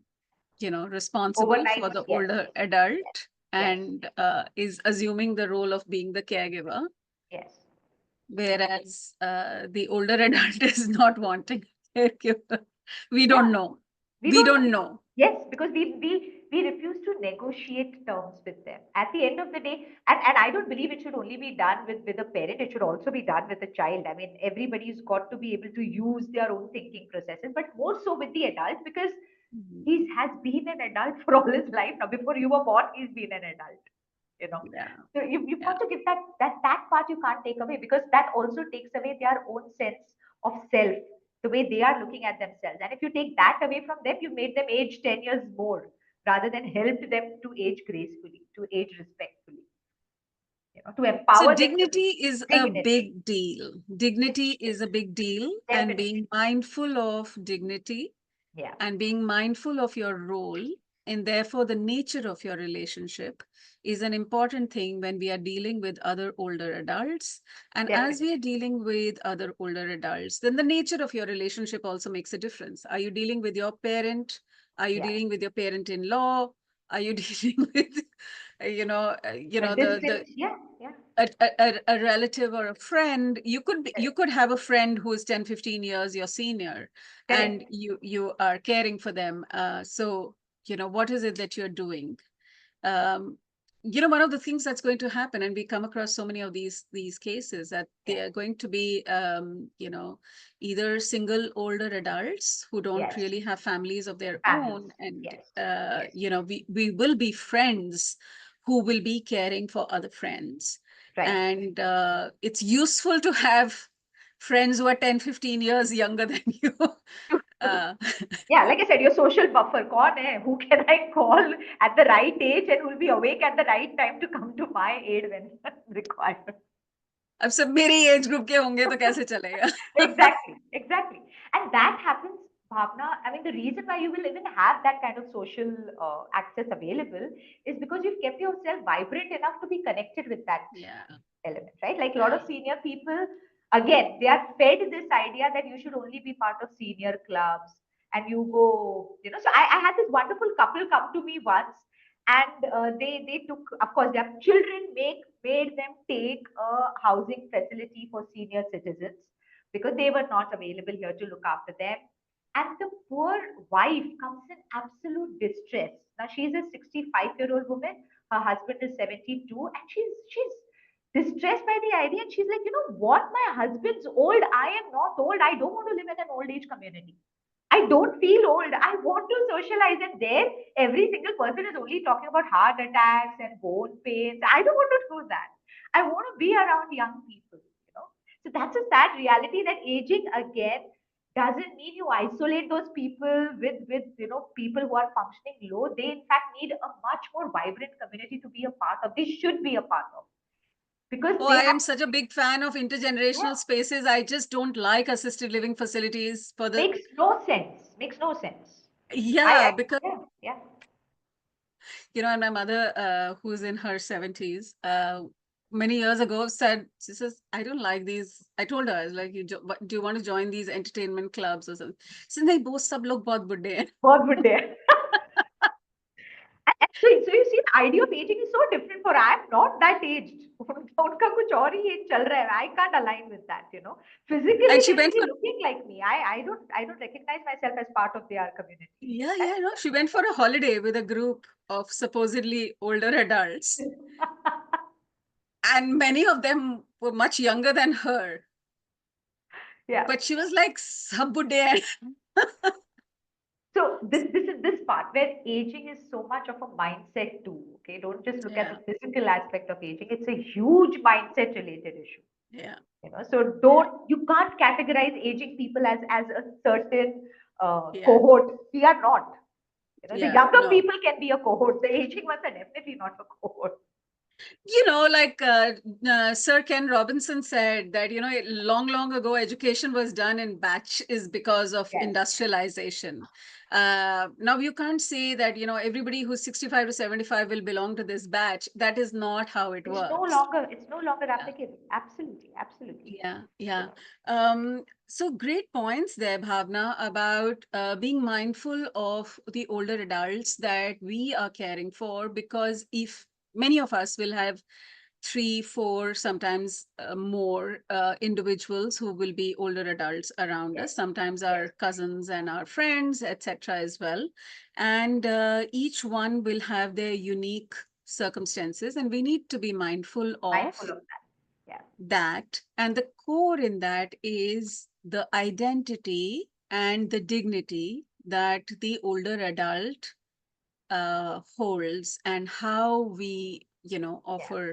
responsible Overnight. for the Yes. older Yes. adult Yes. and is assuming the role of being the caregiver, Yes. whereas the older adult is not wanting a caregiver. We Yeah. don't know. We We don't don't know. know. Yes, because we refuse to negotiate terms with them. At the end of the day, and I don't believe it should only be done with a parent, it should also be done with a child. I mean, everybody's got to be able to use their own thinking processes, but more so with the adult because Mhm. he has been an adult for all his life. Now, before you were born, he's been an adult. You know. Yeah. So you've Yeah. got to give that part you can't take away because that also takes away their own sense of self, the way they are looking at themselves. And if you take that away from them, you made them age 10 years more rather than helped them to age gracefully, to age respectfully. to So empower them with dignity is a dignity. big deal. Dignity is a big deal, and Definitely. being mindful of dignity Yeah, and being mindful of your role and therefore the nature of your relationship is an important thing when we are dealing with other older adults. And as definitely. we are dealing with other older adults, then the nature of your relationship also makes a difference. Are you dealing with your parent? Are you Yeah. dealing with your parent-in-law? Are you dealing with, A the distant, yeah, yeah. a relative or a friend? You Correct. could have a friend who is 10-15 years your senior, and Correct. you are caring for them. So what is it that you're doing? um, One of the things that's going to happen, and we come across so many of these cases, that they Yeah. are going to be either single older adults who don't Yes. really have families of their Families. own, and Yes. Yes. we will be friends who will be caring for other friends. Right. And it's useful to have friends who are 10-15 years younger than you. True, true. uh, Yeah, like I said, your social buffer, kaun hai? Who can I call at the right age and who will be awake at the right time to come to my aid when required? अब सब मेरे age group के होंगे तो कैसे चलेगा? Exactly, exactly. And that happens, Bhavna. I mean, the reason why you will even have that kind of social access available is because you've kept yourself vibrant enough to be connected with that Yeah, element, right? Like a lot yeah. of senior people, again, they are fed this idea that you should only be part of senior clubs and you go, So I had this wonderful couple come to me once, and they took, of course, their children made them take a housing facility for senior citizens because they were not available here to look after them. And the poor wife comes in absolute distress. Now she's a 65-year-old woman. Her husband is 72, and she's distressed by the idea. And she's like, you know what? My husband's old. I am not old. I don't want to live in an old age community. I don't feel old. I want to socialize. And there, every single person is only talking about heart attacks and bone pains. I don't want to do that. I want to be around young people. So that's a sad reality that aging again doesn't mean you isolate those people with people who are functioning low. They in fact need a much more vibrant community to be a part of. They should be a part of because Oh, they I have am such a big fan of yeah, intergenerational spaces. I just don't like assisted living facilities for the, makes no sense. Makes no sense. yeah, I because, yeah, yeah. and my mother, who's in her 70s, many years ago said, she says, I don't like these. I told her, I was like, do you want to join these entertainment clubs or something? She said, नहीं, वो सब लोग बहुत बुड्ढे हैं. God would dare. So you see, the idea of aging is so different for I'm not that aged. उनका कुछ और ही age चल रहा है. I can't align with that. Physically, And she they may went be for, looking like me. I don't recognize myself as part of their community. yeah, yeah, no, she went for a holiday with a group of supposedly older adults. And many of them were much younger than her. Yeah. But she was like, "Sab budde hain." So this is this part where aging is so much of a mindset too. Okay, don't just look at the Yeah, physical aspect of aging. It's a huge mindset related issue. yeah, So yeah, you can't categorize aging people as a certain yeah, cohort. We are not. The yeah. younger No, people can be a cohort. The aging ones are definitely not a cohort. like Sir Ken Robinson said that, long, long ago, education was done in batches because of Yes. industrialization. Now you can't say that, everybody who's 65 to 75 will belong to this batch. That is not how it works. It's no longer Yeah. applicable. Absolutely, absolutely. Yeah, You yeah. know. So great points there, Bhavna, about being mindful of the older adults that we are caring for, because if many of us will have three, four, sometimes more individuals who will be older adults around Yes. us, sometimes Yes. our cousins and our friends, etc., as well. And each one will have their unique circumstances, and we need to be mindful Mindful of of that. Yeah. that. And the core in that is the identity and the dignity that the older adult holds, and how we, Yeah. offer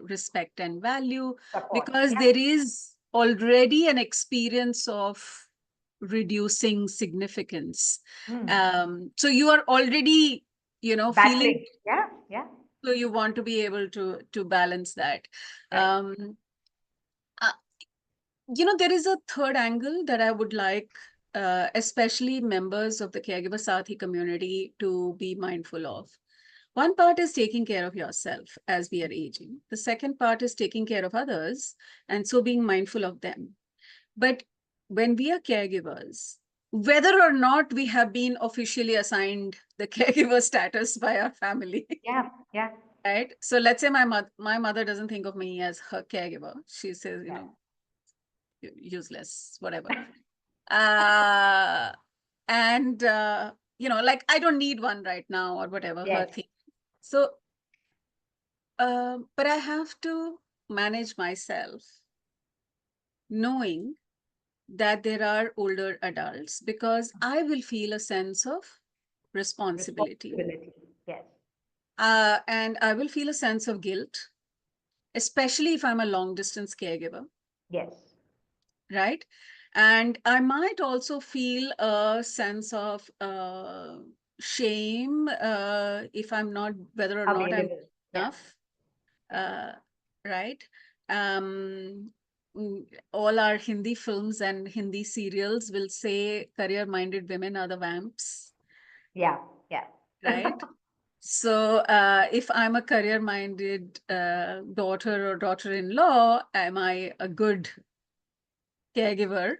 respect and value, Support. because Yeah. there is already an experience of reducing significance. Hmm. So you are already, feeling Battling. Yeah. Yeah. So you want to be able to balance that. Right. Um, uh, there is a third angle that I would like, especially members of the Caregiver Saathi community, to be mindful of. One part is taking care of yourself as we are aging. The second part is taking care of others, and so being mindful of them. But when we are caregivers, whether or not we have been officially assigned the caregiver status by our family, Yeah, yeah, right? So let's say my mother doesn't think of me as her caregiver. She says, yeah. useless, whatever. Uh, and like, I don't need one right now, or whatever her Yes. thing. So, but I have to manage myself, knowing that there are older adults, because I will feel a sense of responsibility. Responsibility. Yes. And I will feel a sense of guilt, especially if I'm a long distance caregiver, Yes. right? And I might also feel a sense of shame, if I'm not, whether or not I'm Available. Yeah. enough, Yeah. uh, right? Um, all our Hindi films and Hindi serials will say career-minded women are the vamps, Yeah. Yeah. right? So if I'm a career-minded daughter or daughter-in-law, am I a good caregiver?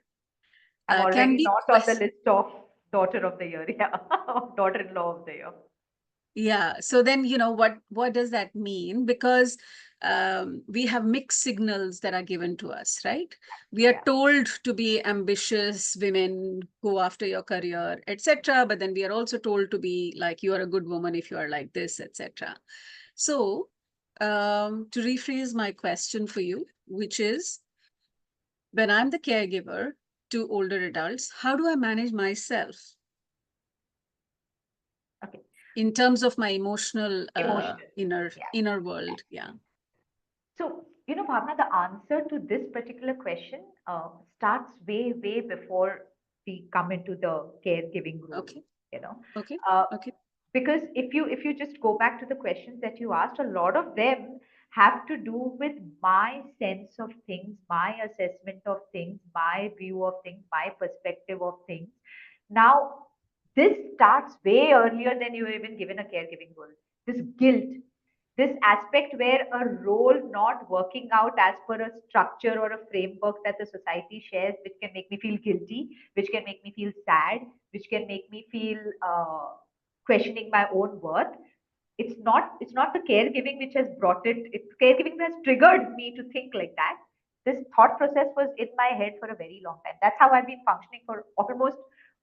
I'm Can already be not on the list of daughter of the year. Yeah. Daughter-in-law of the year. Yeah. So then, what does that mean? Because we have mixed signals that are given to us, right? We are Yeah. told to be ambitious women, go after your career, etc. But then we are also told to be like, you are a good woman if you are like this, etc. So, to rephrase my question for you, which is, when I'm the caregiver to older adults, how do I manage myself Okay. in terms of my emotional Emotional. inner Yeah. inner world? Yeah. So, Bhavna, the answer to this particular question starts way, way before we come into the caregiving role. Okay. You know, Okay. uh, Okay. because if you just go back to the questions that you asked, a lot of them have to do with my sense of things, my assessment of things, my view of things, my perspective of things. Now, this starts way earlier than you were even given a caregiving role. This guilt, this aspect where a role not working out as per a structure or a framework that the society shares, which can make me feel guilty, which can make me feel sad, which can make me feel questioning my own worth. It's not the caregiving which has brought it. It's caregiving has triggered me to think like that. This thought process was in my head for a very long time. That's how I've been functioning for almost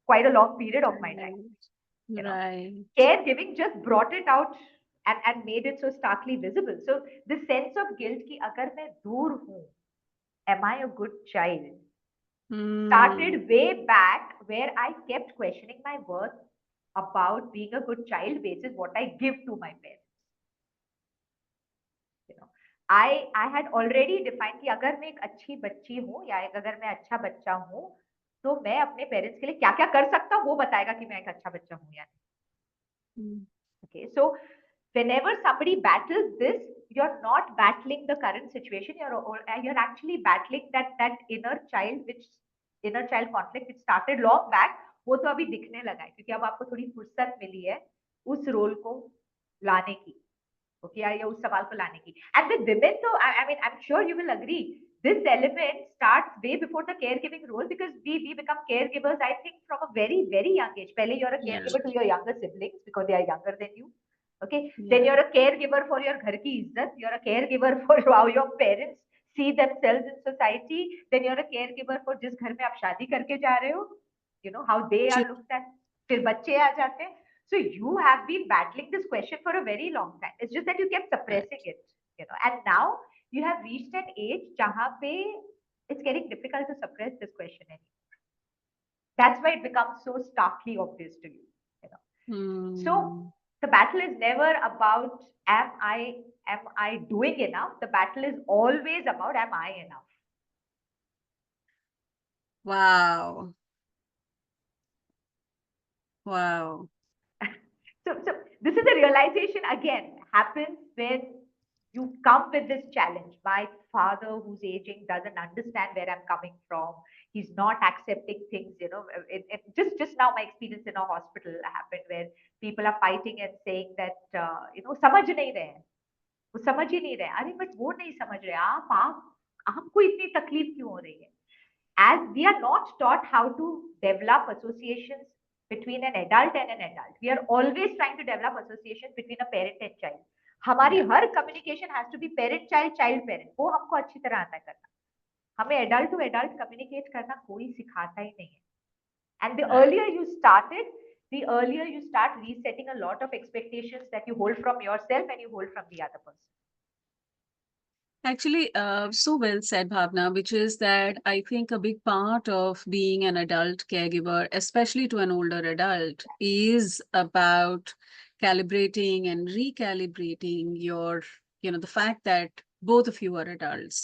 quite a long period of my time. Right. You know, Right. caregiving just brought it out and made it so starkly visible. So the sense of guilt ki agar main dur hu, am I a good child? Hmm. Started way back where I kept questioning my worth about being a good child basis what I give to my parents. You know, I had already defined कि अगर मैं एक अच्छी बच्ची हूँ या अगर मैं अच्छा बच्चा हूँ तो मैं अपने पेरेंट्स के लिए क्या क्या कर सकता हूँ वो बताएगा कि मैं एक अच्छा बच्चा हूँ या नहीं. Hmm. Okay, so whenever somebody battles this, you're not battling the current situation. You're actually battling that inner child conflict which started long back. वो तो अभी दिखने लगा है क्योंकि अब आपको थोड़ी फुर्सत मिली है उस रोल को लाने की. Okay, या उस सवाल को लाने की. And with women, so I mean, I'm sure you will agree. This element starts way before the caregiving role because we become caregivers, I think, from a very, very young age. Pehle, you're a Yeah. caregiver to your younger siblings because they are younger than you. Okay, then Yeah. you're a caregiver for your ghar ki izzat. You're a caregiver for how your parents see themselves in society. Then you're a caregiver for जिस घर में आप शादी करके जा रहे हो. How they are Chil- looked at. फिर बच्चे आ जाते हैं. So you have been battling this question for a very long time. It's just that you kept suppressing Right. it. And now you have reached an age jahan pe it's getting difficult to suppress this question anymore. That's why it becomes so starkly obvious to you. You know. So Hmm. the battle is never about am I doing enough? The battle is always about am I enough? Wow. Wow. So this is a realization again happens when you come with this challenge. My father, who's aging, doesn't understand where I'm coming from. He's not accepting things. Just now, my experience in a hospital happened where people are fighting and saying that समझ नहीं रहे हैं, वो समझ ही नहीं रहे हैं. अरे बट वो नहीं समझ रहे, आप आपको इतनी तकलीफ क्यों हो रही है? As we are not taught how to develop associations between an adult and an adult. We are always trying to develop associations between a parent and child. हमारी Yeah. Her communication has to be parent child, child parent. वो हमको अच्छी तरह आता है करना. हमें adult to adult communicate करना कोई सिखाता ही नहीं है. And the Right. earlier you started, the earlier you start resetting a lot of expectations that you hold from yourself and you hold from the other person. Actually, so well said, Bhavna, which is that I think a big part of being an adult caregiver, especially to an older adult, is about calibrating and recalibrating the fact that both of you are adults,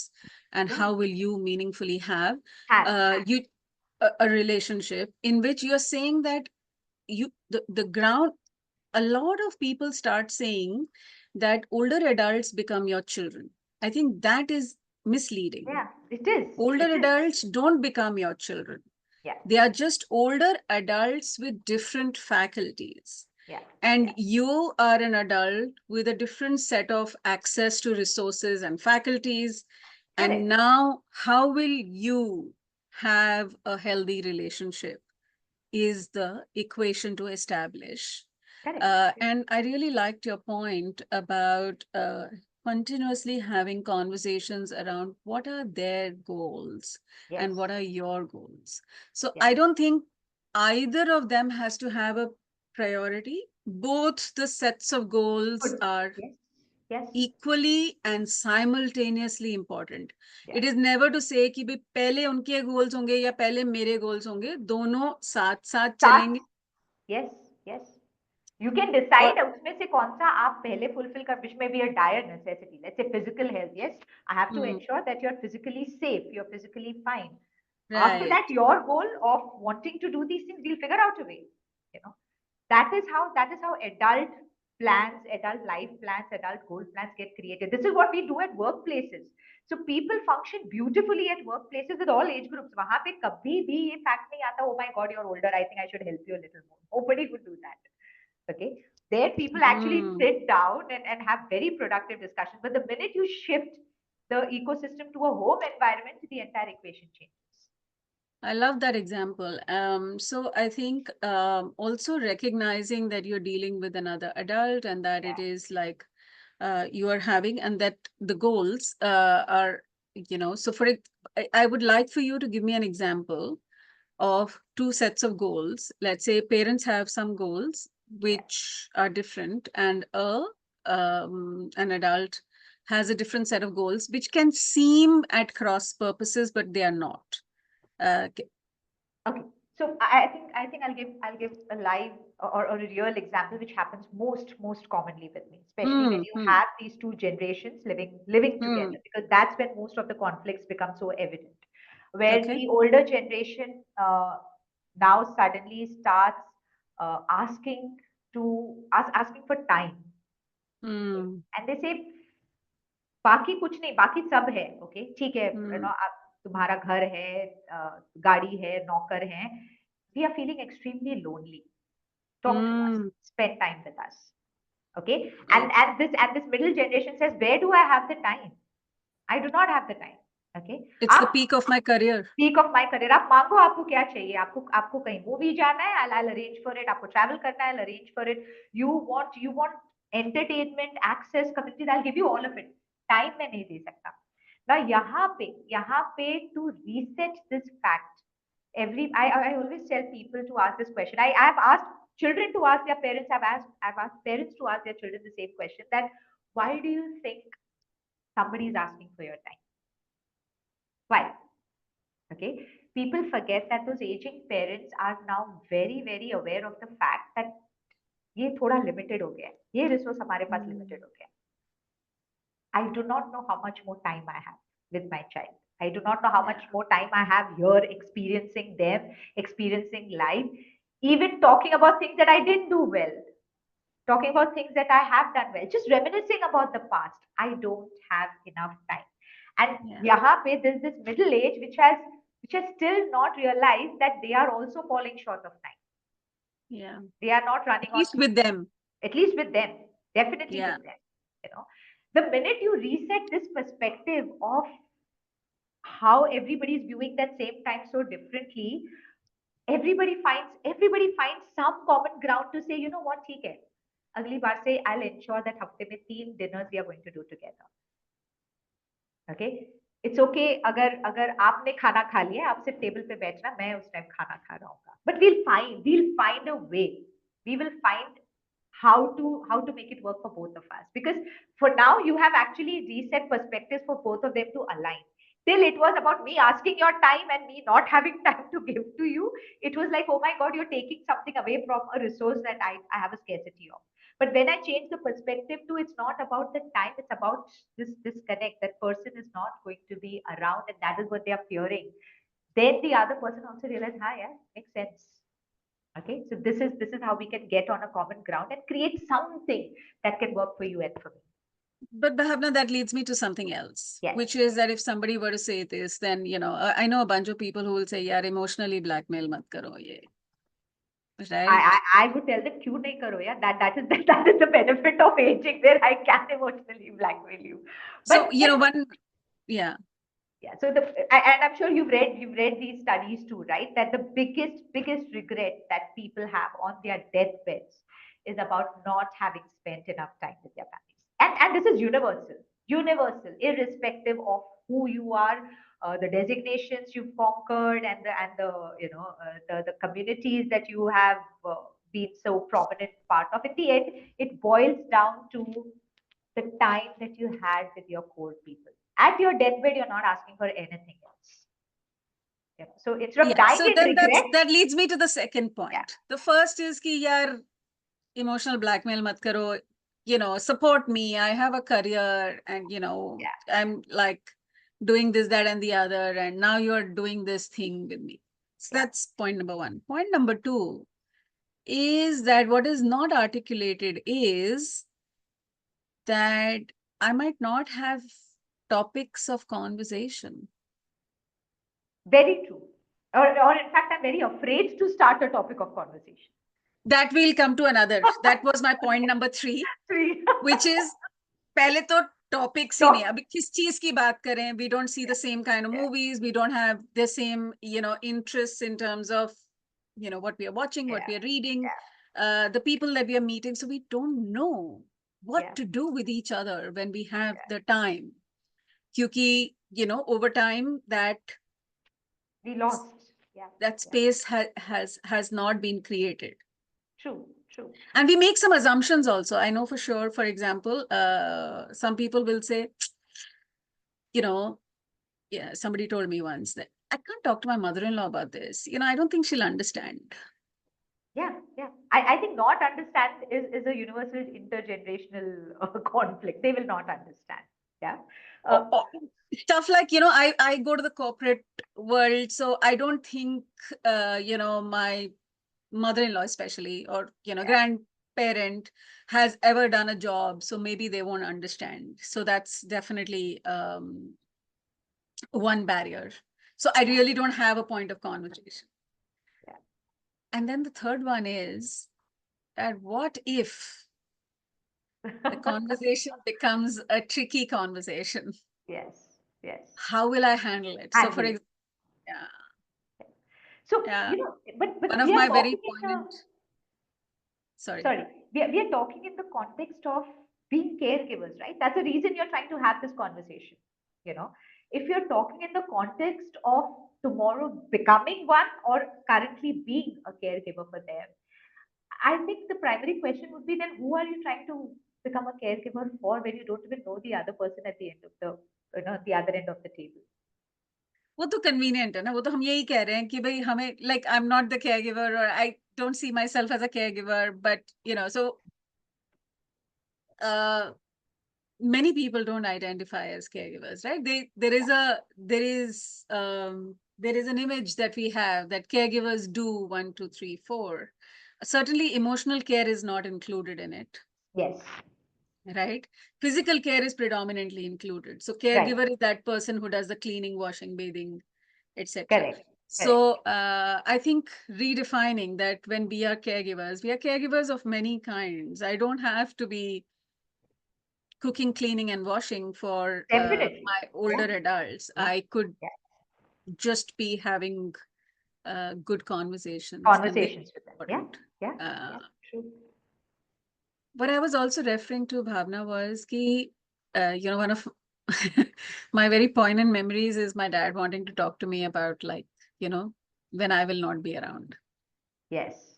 and Yeah. how will you meaningfully have Have. you a relationship in which you're saying that the ground. A lot of people start saying that older adults become your children. I think that is misleading. Yeah, it is. Older It is. adults don't become your children. Yeah. They are just older adults with different faculties. Yeah. And Yeah. you are an adult with a different set of access to resources and faculties. And Correct. now, how will you have a healthy relationship is the equation to establish. Correct. And I really liked your point about continuously having conversations around what are their goals Yes. and what are your goals. So Yeah. I don't think either of them has to have a priority. Both the sets of goals Good. are Yes. Yes. equally and simultaneously important. Yeah. It is never to say कि भाई पहले उनके goals होंगे या पहले मेरे goals होंगे, दोनों साथ साथ साथ. चलेंगे. Yes. Yes. You can और decide उसमें से कौन सा आप पहले fulfill कर, which may be a dire necessity. Let's say physical health. Yes, I have to ensure that you're physically safe, you're physically fine. After right. that, your goal of wanting to do these things, we'll figure out a way. You know, that is how adult plans, adult life plans, adult goal plans get created. This is what we do at workplaces. So people function beautifully at workplaces with all age groups. वहां पे कभी भी ये fact नहीं आता, oh my god, you're older, I think I should help you a little more. Nobody would do that. Okay, there people actually Mm. sit down and have very productive discussions. But the minute you shift the ecosystem to a home environment, the entire equation changes. I love that example. So I think also recognizing that you're dealing with another adult and that it Yeah. is like you are having, and that the goals so for it, I would like for you to give me an example of two sets of goals. Let's say parents have some goals Yeah. which are different, and an adult has a different set of goals which can seem at cross purposes, but they are not. Uh, Okay. So I think I'll give a live or a real example which happens most commonly with me, especially when Hmm, you hmm, have these two generations living hmm. together, because that's when most of the conflicts become so evident. Where Okay. the older generation now suddenly starts asking asking for time. Okay? Hmm, And they say बाकी कुछ नहीं, बाकी सब है. Okay, ठीक है, hmm, आप तुम्हारा घर है, गाड़ी है, नौकर हैं. We are feeling extremely lonely. Talk to us. hmm. Spend time with us. Okay, Eh, and this middle generation says, where do I have the time? I do not have the time. Okay, it's the आप peak of my career. Peak of my career, आप मांगो, आपको क्या चाहिए, आपको कहीं movie जाना है, I'll arrange for it. आपको ट्रैवल करना है, I'll arrange for it. You want entertainment, access, community, I'll give you all of it. Time मैं नहीं दे सकता ना. यहाँ पे to reset this fact, I always tell people to ask this question. I have asked children to ask their parents. I've asked parents to ask their children the same question, that why do you think somebody is asking for your time? Why? Okay, people forget that those aging parents are now very very aware of the fact that ये थोड़ा limited हो गया है, ये resource हमारे पास Hmm. limited हो गया है. I do not know how much more time I have with my child. I do not know how much Yeah. more time I have here experiencing them, experiencing life, even talking about things that I didn't do well. talking about things that I have done well, just reminiscing about the past. I don't have enough time. And Yeah. yahan pe there's this middle age which has still not realized that they are also falling short of time. Yeah. They are not running At on least with fumes, them. at least with them, definitely Yeah. with them. You know, the minute you reset this perspective of how everybody is viewing that same time so differently, everybody finds some common ground to say, you know what, ठीक है, अगली बार से I'll ensure that हफ्ते में 3 dinners we are going to do together. Okay, it's okay अगर अगर आपने खाना खा लिया, आप सिर्फ टेबल पे बैठना, मैं उस टाइम खाना खा रहा हूँ. But we'll find a way. We will find how to make it work for both of us, because for now you have actually reset perspectives for both of them to align. Till it was about me asking your time and me not having time to give to you. It was like, oh my god, you're taking something away from a resource that I have a scarcity of. But when I change the perspective to, it's not about the time, it's about this disconnect. That person is not going to be around, and that is what they are fearing. Then the other person also realizes, hi, yeah, makes sense. Okay, so this is how we can get on a common ground and create something that can work for you and for me. But Bhavna, that leads me to something else, Yes. which is that if somebody were to say this, then, I know a bunch of people who will say, yaar, emotionally blackmail mat karo ye. I, Right? I, I would tell them, क्यों नहीं करो यार, that is that is the benefit of aging, where I can emotionally blackmail you. So, But yeah, yeah, so and I'm sure you've read these studies too, right? That the biggest regret that people have on their deathbeds is about not having spent enough time with their families. And this is universal, irrespective of who you are, the designations you've conquered, and the the communities that you have been so prominent part of. In the end, it boils down to the time that you had with your core people. At your deathbed, you're not asking for anything else. Yeah. So instead of yeah. dying So in then regret, that leads me to the second yeah, point. The first is ki yaar, emotional blackmail mat karo, support me. I have a career and, yeah, I'm like doing this, that, and the other. And now you're doing this thing with me. So yeah. that's point number one. Point number two is that what is not articulated is that I might not have topics of conversation. Very true. Or in fact, I'm very afraid to start a topic of conversation. That will come to another. That was my point number three, Three. which is पहले तो topics ही नहीं, Top. अभी किस चीज की बात करें, we don't see the same kind of Yeah, movies, we don't have the same interests in terms of what we are watching, what yeah, we are reading, yeah, the people that we are meeting, so we don't know what yeah, to do with each other when we have yeah. the time, क्योंकि over time We lost. Yeah, that yeah. space has not been created. True, true. And we make some assumptions also. I know for sure, for example, some people will say, you know yeah, somebody told me once that I can't talk to my mother-in-law about this. I don't think she'll understand. Yeah, yeah. I think not understand is a universal intergenerational conflict. They will not understand. Yeah. Or, Uh, or stuff like, I go to the corporate world, so I don't think, my mother-in-law especially, or, yeah, grandparent has ever done a job, so maybe they won't understand. So that's definitely one barrier. So I yeah, really don't have a point of conversation. yeah. And then the third one is that what if the conversation becomes a tricky conversation? Yes, yes. How will I handle it? So, for Handle it. example, yeah, So, yeah, but one of we are my very talking in the, poignant, sorry, sorry, we are talking in the context of being caregivers, right? That's the reason you're trying to have this conversation. You know, if you're talking in the context of tomorrow becoming one or currently being a caregiver for them, I think the primary question would be, then who are you trying to become a caregiver for when you don't even know the other person at the end of the other end of the table? वो तो convenient है ना, वो तो हम यही कह रहे हैं कि भाई हमें, like, I'm not the caregiver, or I don't see myself as a caregiver, but so uh many people don't identify as caregivers, right? There is an image that we have that caregivers do 1 2 3 4, certainly emotional care is not included in it, Yes. right? Physical care is predominantly included. So Right. caregiver is that person who does the cleaning, washing, bathing, etc. Correct. Correct. So I think redefining that when we are caregivers of many kinds. I don't have to be cooking, cleaning, and washing for Definitely. my older Yeah. adults. Yeah. I could Yeah. just be having good conversations, and they're Conversations with them. Yeah. important. Yeah. Uh, Yeah. True. what I was also referring to, Bhavna, was ki, one of my very poignant memories is my dad wanting to talk to me about, like, you know, when I will not be around. Yes.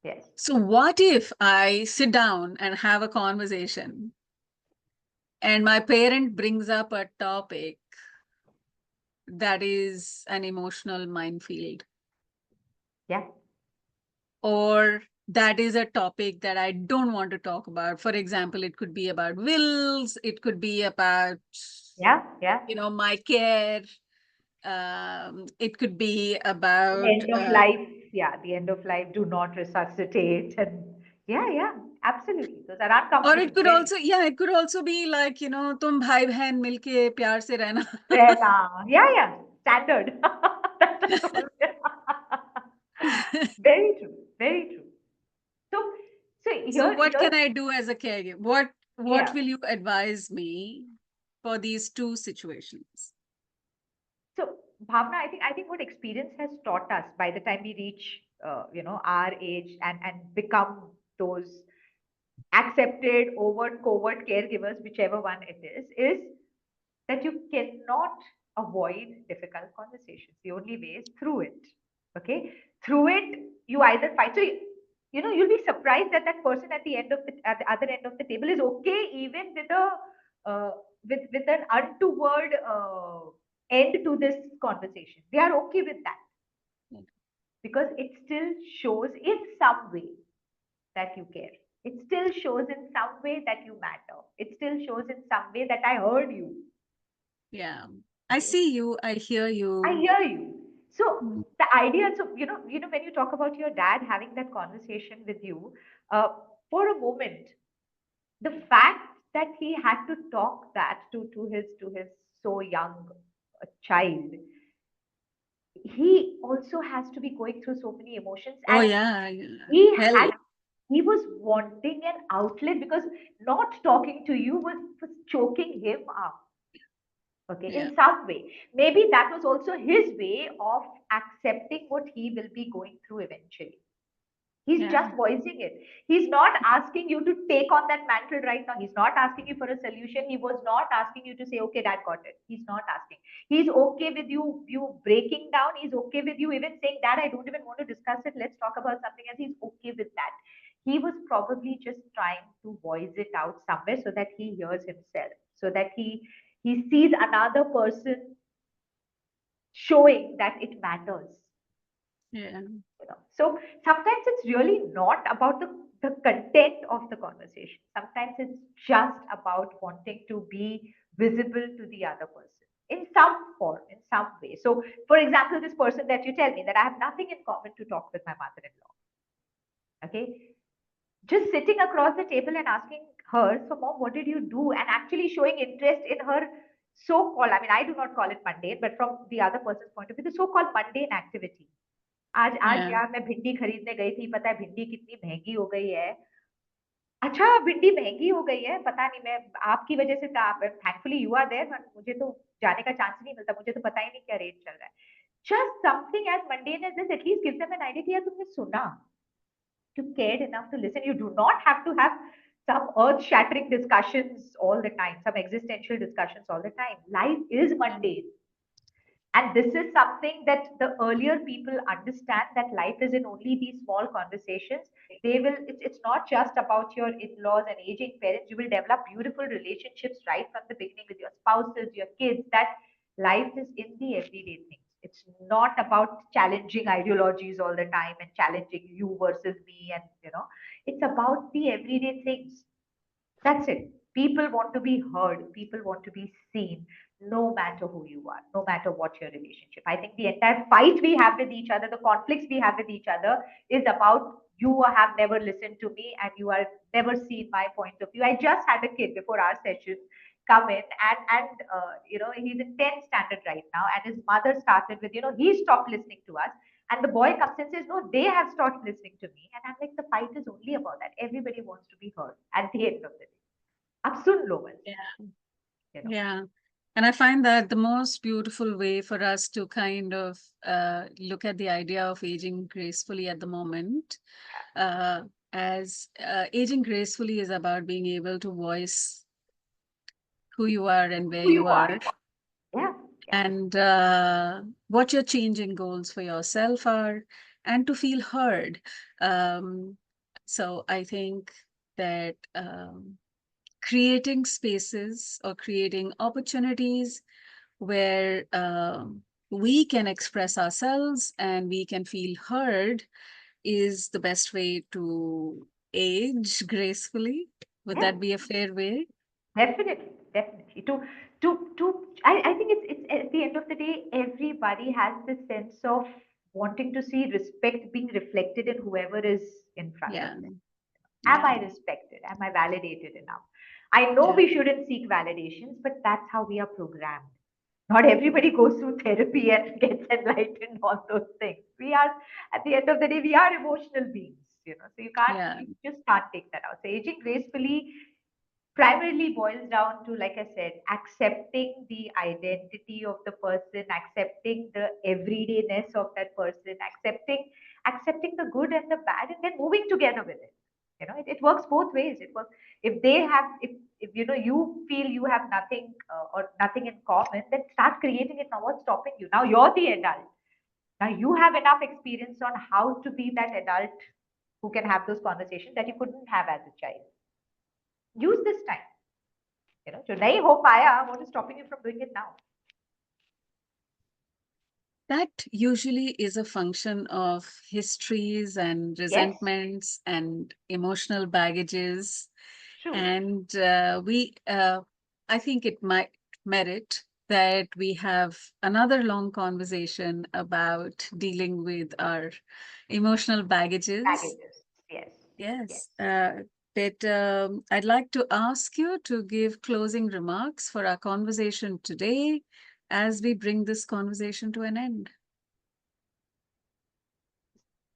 Yes. So, what if I sit down and have a conversation and my parent brings up a topic that is an emotional minefield, Yeah. or that is a topic that I don't want to talk about? For example, it could be about wills, it could be about, Yeah. Yeah. my care, it could be The about, end of life. Yeah. The end of life. Do not resuscitate. And yeah. Yeah. Absolutely. Those are or uncomfortable. it could Very. also, yeah, it could also be like, तुम भाई बहन मिलके प्यार से रहना. Rehna. Yeah. Yeah. Standard. That's all. Very true. Very true. So, so So what here, can I do as a caregiver? What yeah. will you advise me for these two situations? So, Bhavna, I think what experience has taught us by the time we reach, our age and become those accepted, overt, covert caregivers, whichever one it is that you cannot avoid difficult conversations. The only way is through it. Okay, through it you either fight. So you'll be surprised that that person at the other end of the table is okay even with a with an untoward end to this conversation. They are okay with that because it still shows in some way that you care. It still shows in some way that you matter. It still shows in some way that I heard you. Yeah, I Okay. see you, I hear I you. hear you. So Mm. the idea, so when you talk about your dad having that conversation with you, uh, for a moment, the fact that he had to talk that to his so young child, he also has to be going through so many emotions, Oh and yeah, he hell. had he was wanting an outlet because not talking to you was choking him up. Okay, Yeah, in some way. Maybe that was also his way of accepting what he will be going through eventually. He's yeah, just voicing it. He's not asking you to take on that mantle right now. He's not asking you for a solution. He was not asking you to say, okay, dad got it. He's not asking. He's okay with you breaking down. He's okay with you even saying, dad, I don't even want to discuss it. Let's talk about something else. He's okay with that. He was probably just trying to voice it out somewhere so that he hears himself, so that he sees another person showing that it matters. yeah, So sometimes it's really not about the content of the conversation. Sometimes it's just about wanting to be visible to the other person in some form, in some way. So, for example, this person that you tell me that I have nothing in common to talk with my mother-in-law. Okay, just sitting across the table and asking her, so mom, what did you do? And actually showing interest in her so-called, I mean, I do not call it mundane, but from the other person's point of view, the so-called mundane activity. आज आज yeah, यार मैं भिंडी खरीदने गई थी, पता है भिंडी कितनी महंगी हो गई है। अच्छा भिंडी महंगी हो गई है, पता नहीं, मैं आपकी वजह से थैंकफुली यू आर देयर, मुझे तो जाने का चांस ही नहीं मिलता, मुझे तो पता ही नहीं क्या रेट चल रहा है। Just something as mundane as this at least give them an idea कि यार तुमने सुना, you cared enough to listen. You do not have to have some earth shattering discussions all the time, some existential discussions all the time. Life is yeah, mundane. And this is something that the earlier people understand, that life is in only these small conversations. It's not just about your in-laws and aging parents. You will develop beautiful relationships right from the beginning with your spouses, your kids. That life is in the everyday things. It's not about challenging ideologies all the time and challenging you versus me, and it's about the everyday things. That's it. People want to be heard. People want to be seen. no matter who you are, no matter what your relationship. I think the entire fight we have with each other, the conflicts we have with each other, is about you have never listened to me and you are never seen my point of view. I just had a kid before our session come in, and he's in 10th standard right now, and his mother started with, he stopped listening to us. And the boy comes and says, no, they have stopped listening to me. And I'm like, the fight is only about that. Everybody wants to be heard at the end of the day. Ab sun lo bas, Yeah. you know. Yeah. And I find that the most beautiful way for us to kind of look at the idea of aging gracefully at the moment, uh, as aging gracefully is about being able to voice who you are and where Who you you are. are, Yeah, yeah. and what your changing goals for yourself are, and to feel heard. Um, so I think that creating spaces or creating opportunities where we can express ourselves and we can feel heard is the best way to age gracefully. Would Yeah, that be a fair way? definitely, definitely. I think it's at the end of the day, everybody has this sense of wanting to see respect being reflected in whoever is in front of Yeah, them. Am yeah, I respected? Am I validated enough? I know yeah, we shouldn't seek validations, but that's how we are programmed. Not everybody goes through therapy and gets enlightened on those things. We are, at the end of the day, we are emotional beings, so yeah. you just can't take that out. So aging gracefully primarily boils down to, like I said, accepting the identity of the person, accepting the everydayness of that person, accepting the good and the bad, and then moving together with it. It works both ways. It works if they have if you feel you have nothing or nothing in common, then start creating it now. What's stopping you? Now you're the adult. Now you have enough experience on how to be that adult who can have those conversations that you couldn't have as a child. Use this time. जो नहीं हो पाया, what is stopping you from doing it now? That usually is a function of histories and Yes, resentments and emotional baggages. true. And I think it might merit that we have another long conversation about dealing with our emotional baggages. Packages. Yes, yes. Yes. But I'd like to ask you to give closing remarks for our conversation today as we bring this conversation to an end.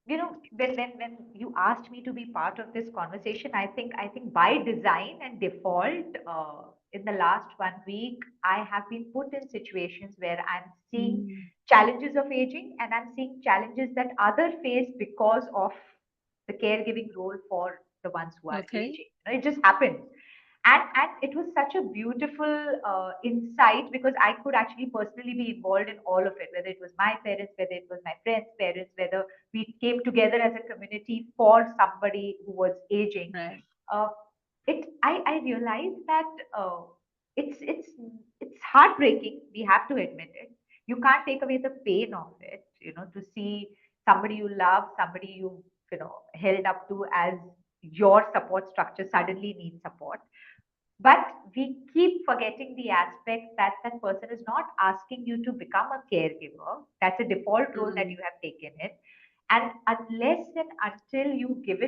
When you asked me to be part of this conversation, I think by design and default, in the last 1 week, I have been put in situations where I'm seeing Mm. challenges of aging, and I'm seeing challenges that others face because of the caregiving role for the ones who are Okay. aging. It just happens. And it was such a beautiful insight, because I could actually personally be involved in all of it, whether it was my parents, whether it was my friends' parents, whether we came together as a community for somebody who was aging. Right. Uh, I realized that it's heartbreaking. We have to admit it. You can't take away the pain of it. To see somebody you love, somebody you held up to as your support structure suddenly needs support. But we keep forgetting the aspect that that person is not asking you to become a caregiver. That's a default role that Mm. you have taken it. And unless and until you give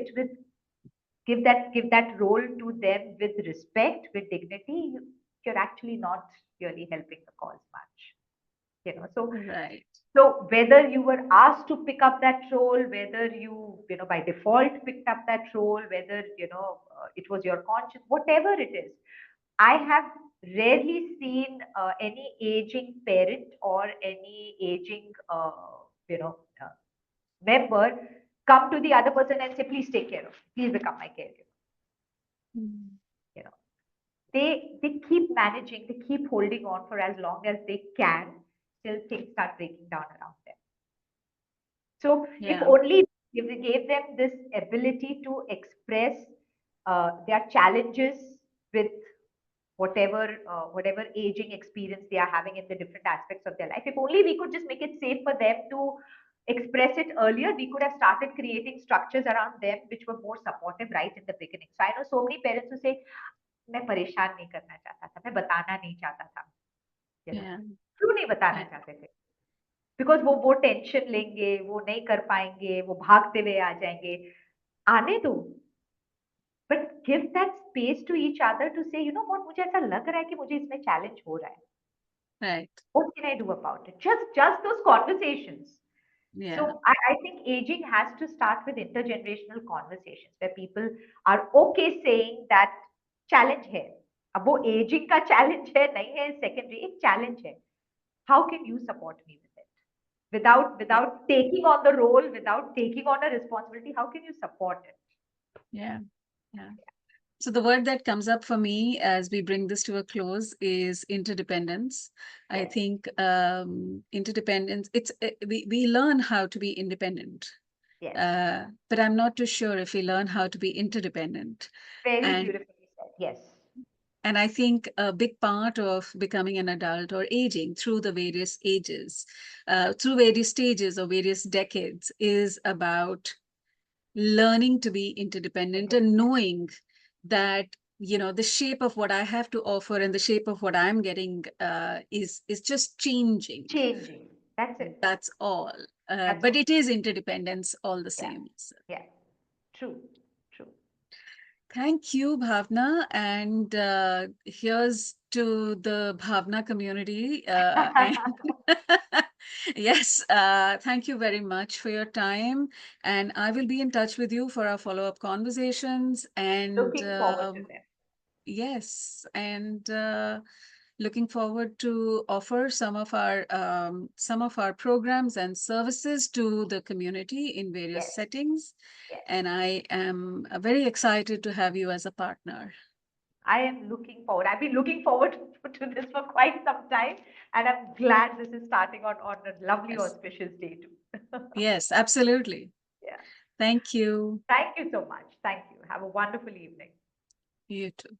that role to them with respect, with dignity, you're actually not really helping the cause much. So Right. whether you were asked to pick up that role, whether you by default picked up that role, whether it was your conscience, whatever it is, I have rarely seen any aging parent or any aging you know uh, member come to the other person and say, "Please take care of me. Please become my caregiver." Mm. You know, they keep managing, they keep holding on for as long as they can till things start breaking down around them. So if Yeah. only if we gave them this ability to express their challenges with whatever aging experience they are having in the different aspects of their life, if only we could just make it safe for them to express it earlier, we could have started creating structures around them which were more supportive right in the beginning. So I know so many parents who say, मैं परेशान नहीं करना चाहता था, मैं बताना नहीं चाहता था, यू नो, Yeah. क्यों नहीं बताना I- चाहते थे? बिकॉज़ वो टेंशन लेंगे, वो नहीं कर पाएँगे, वो भागते हुए आ जाएँगे। आने दो, but give that space to each other to say you know what, मुझे ऐसा लग रहा है कि मुझे इसमें चैलेंज हो रहा है। Right. What can I do about it? Just those conversations. Yeah. So I think aging has to start with intergenerational conversations where people are okay saying that challenge है. अब वो aging का challenge है नहीं है secondary, एक challenge है. How can you support me with it? Yeah. Without taking on the role, without taking on a responsibility, how can you support it? Yeah. Yeah. So the word that comes up for me as we bring this to a close is interdependence. I Yes, think interdependence. We learn how to be independent, yes. but I'm not too sure if we learn how to be interdependent. Very And beautifully said. Yes, and I think a big part of becoming an adult or aging through the various ages, through various stages or various decades, is about learning to be interdependent and independent. knowing that the shape of what I have to offer and the shape of what I'm getting is just changing. Changing. That's it. That's all. That's But all. it is interdependence all the Yeah, same. So yeah. True, true. thank you, Bhavna. And here's to the Bhavna community. And yes, thank you very much for your time. And I will be in touch with you for our follow-up conversations. And Looking forward to them. yes, and looking forward to offer some of our programs and services to the community in various Yes, settings. yes. And I am very excited to have you as a partner. I am looking forward. I've been looking forward to this for quite some time, and I'm glad this is starting on a lovely Yes, auspicious day too. yes, absolutely. Yeah. Thank you. Thank you so much. Thank you. Have a wonderful evening. You too.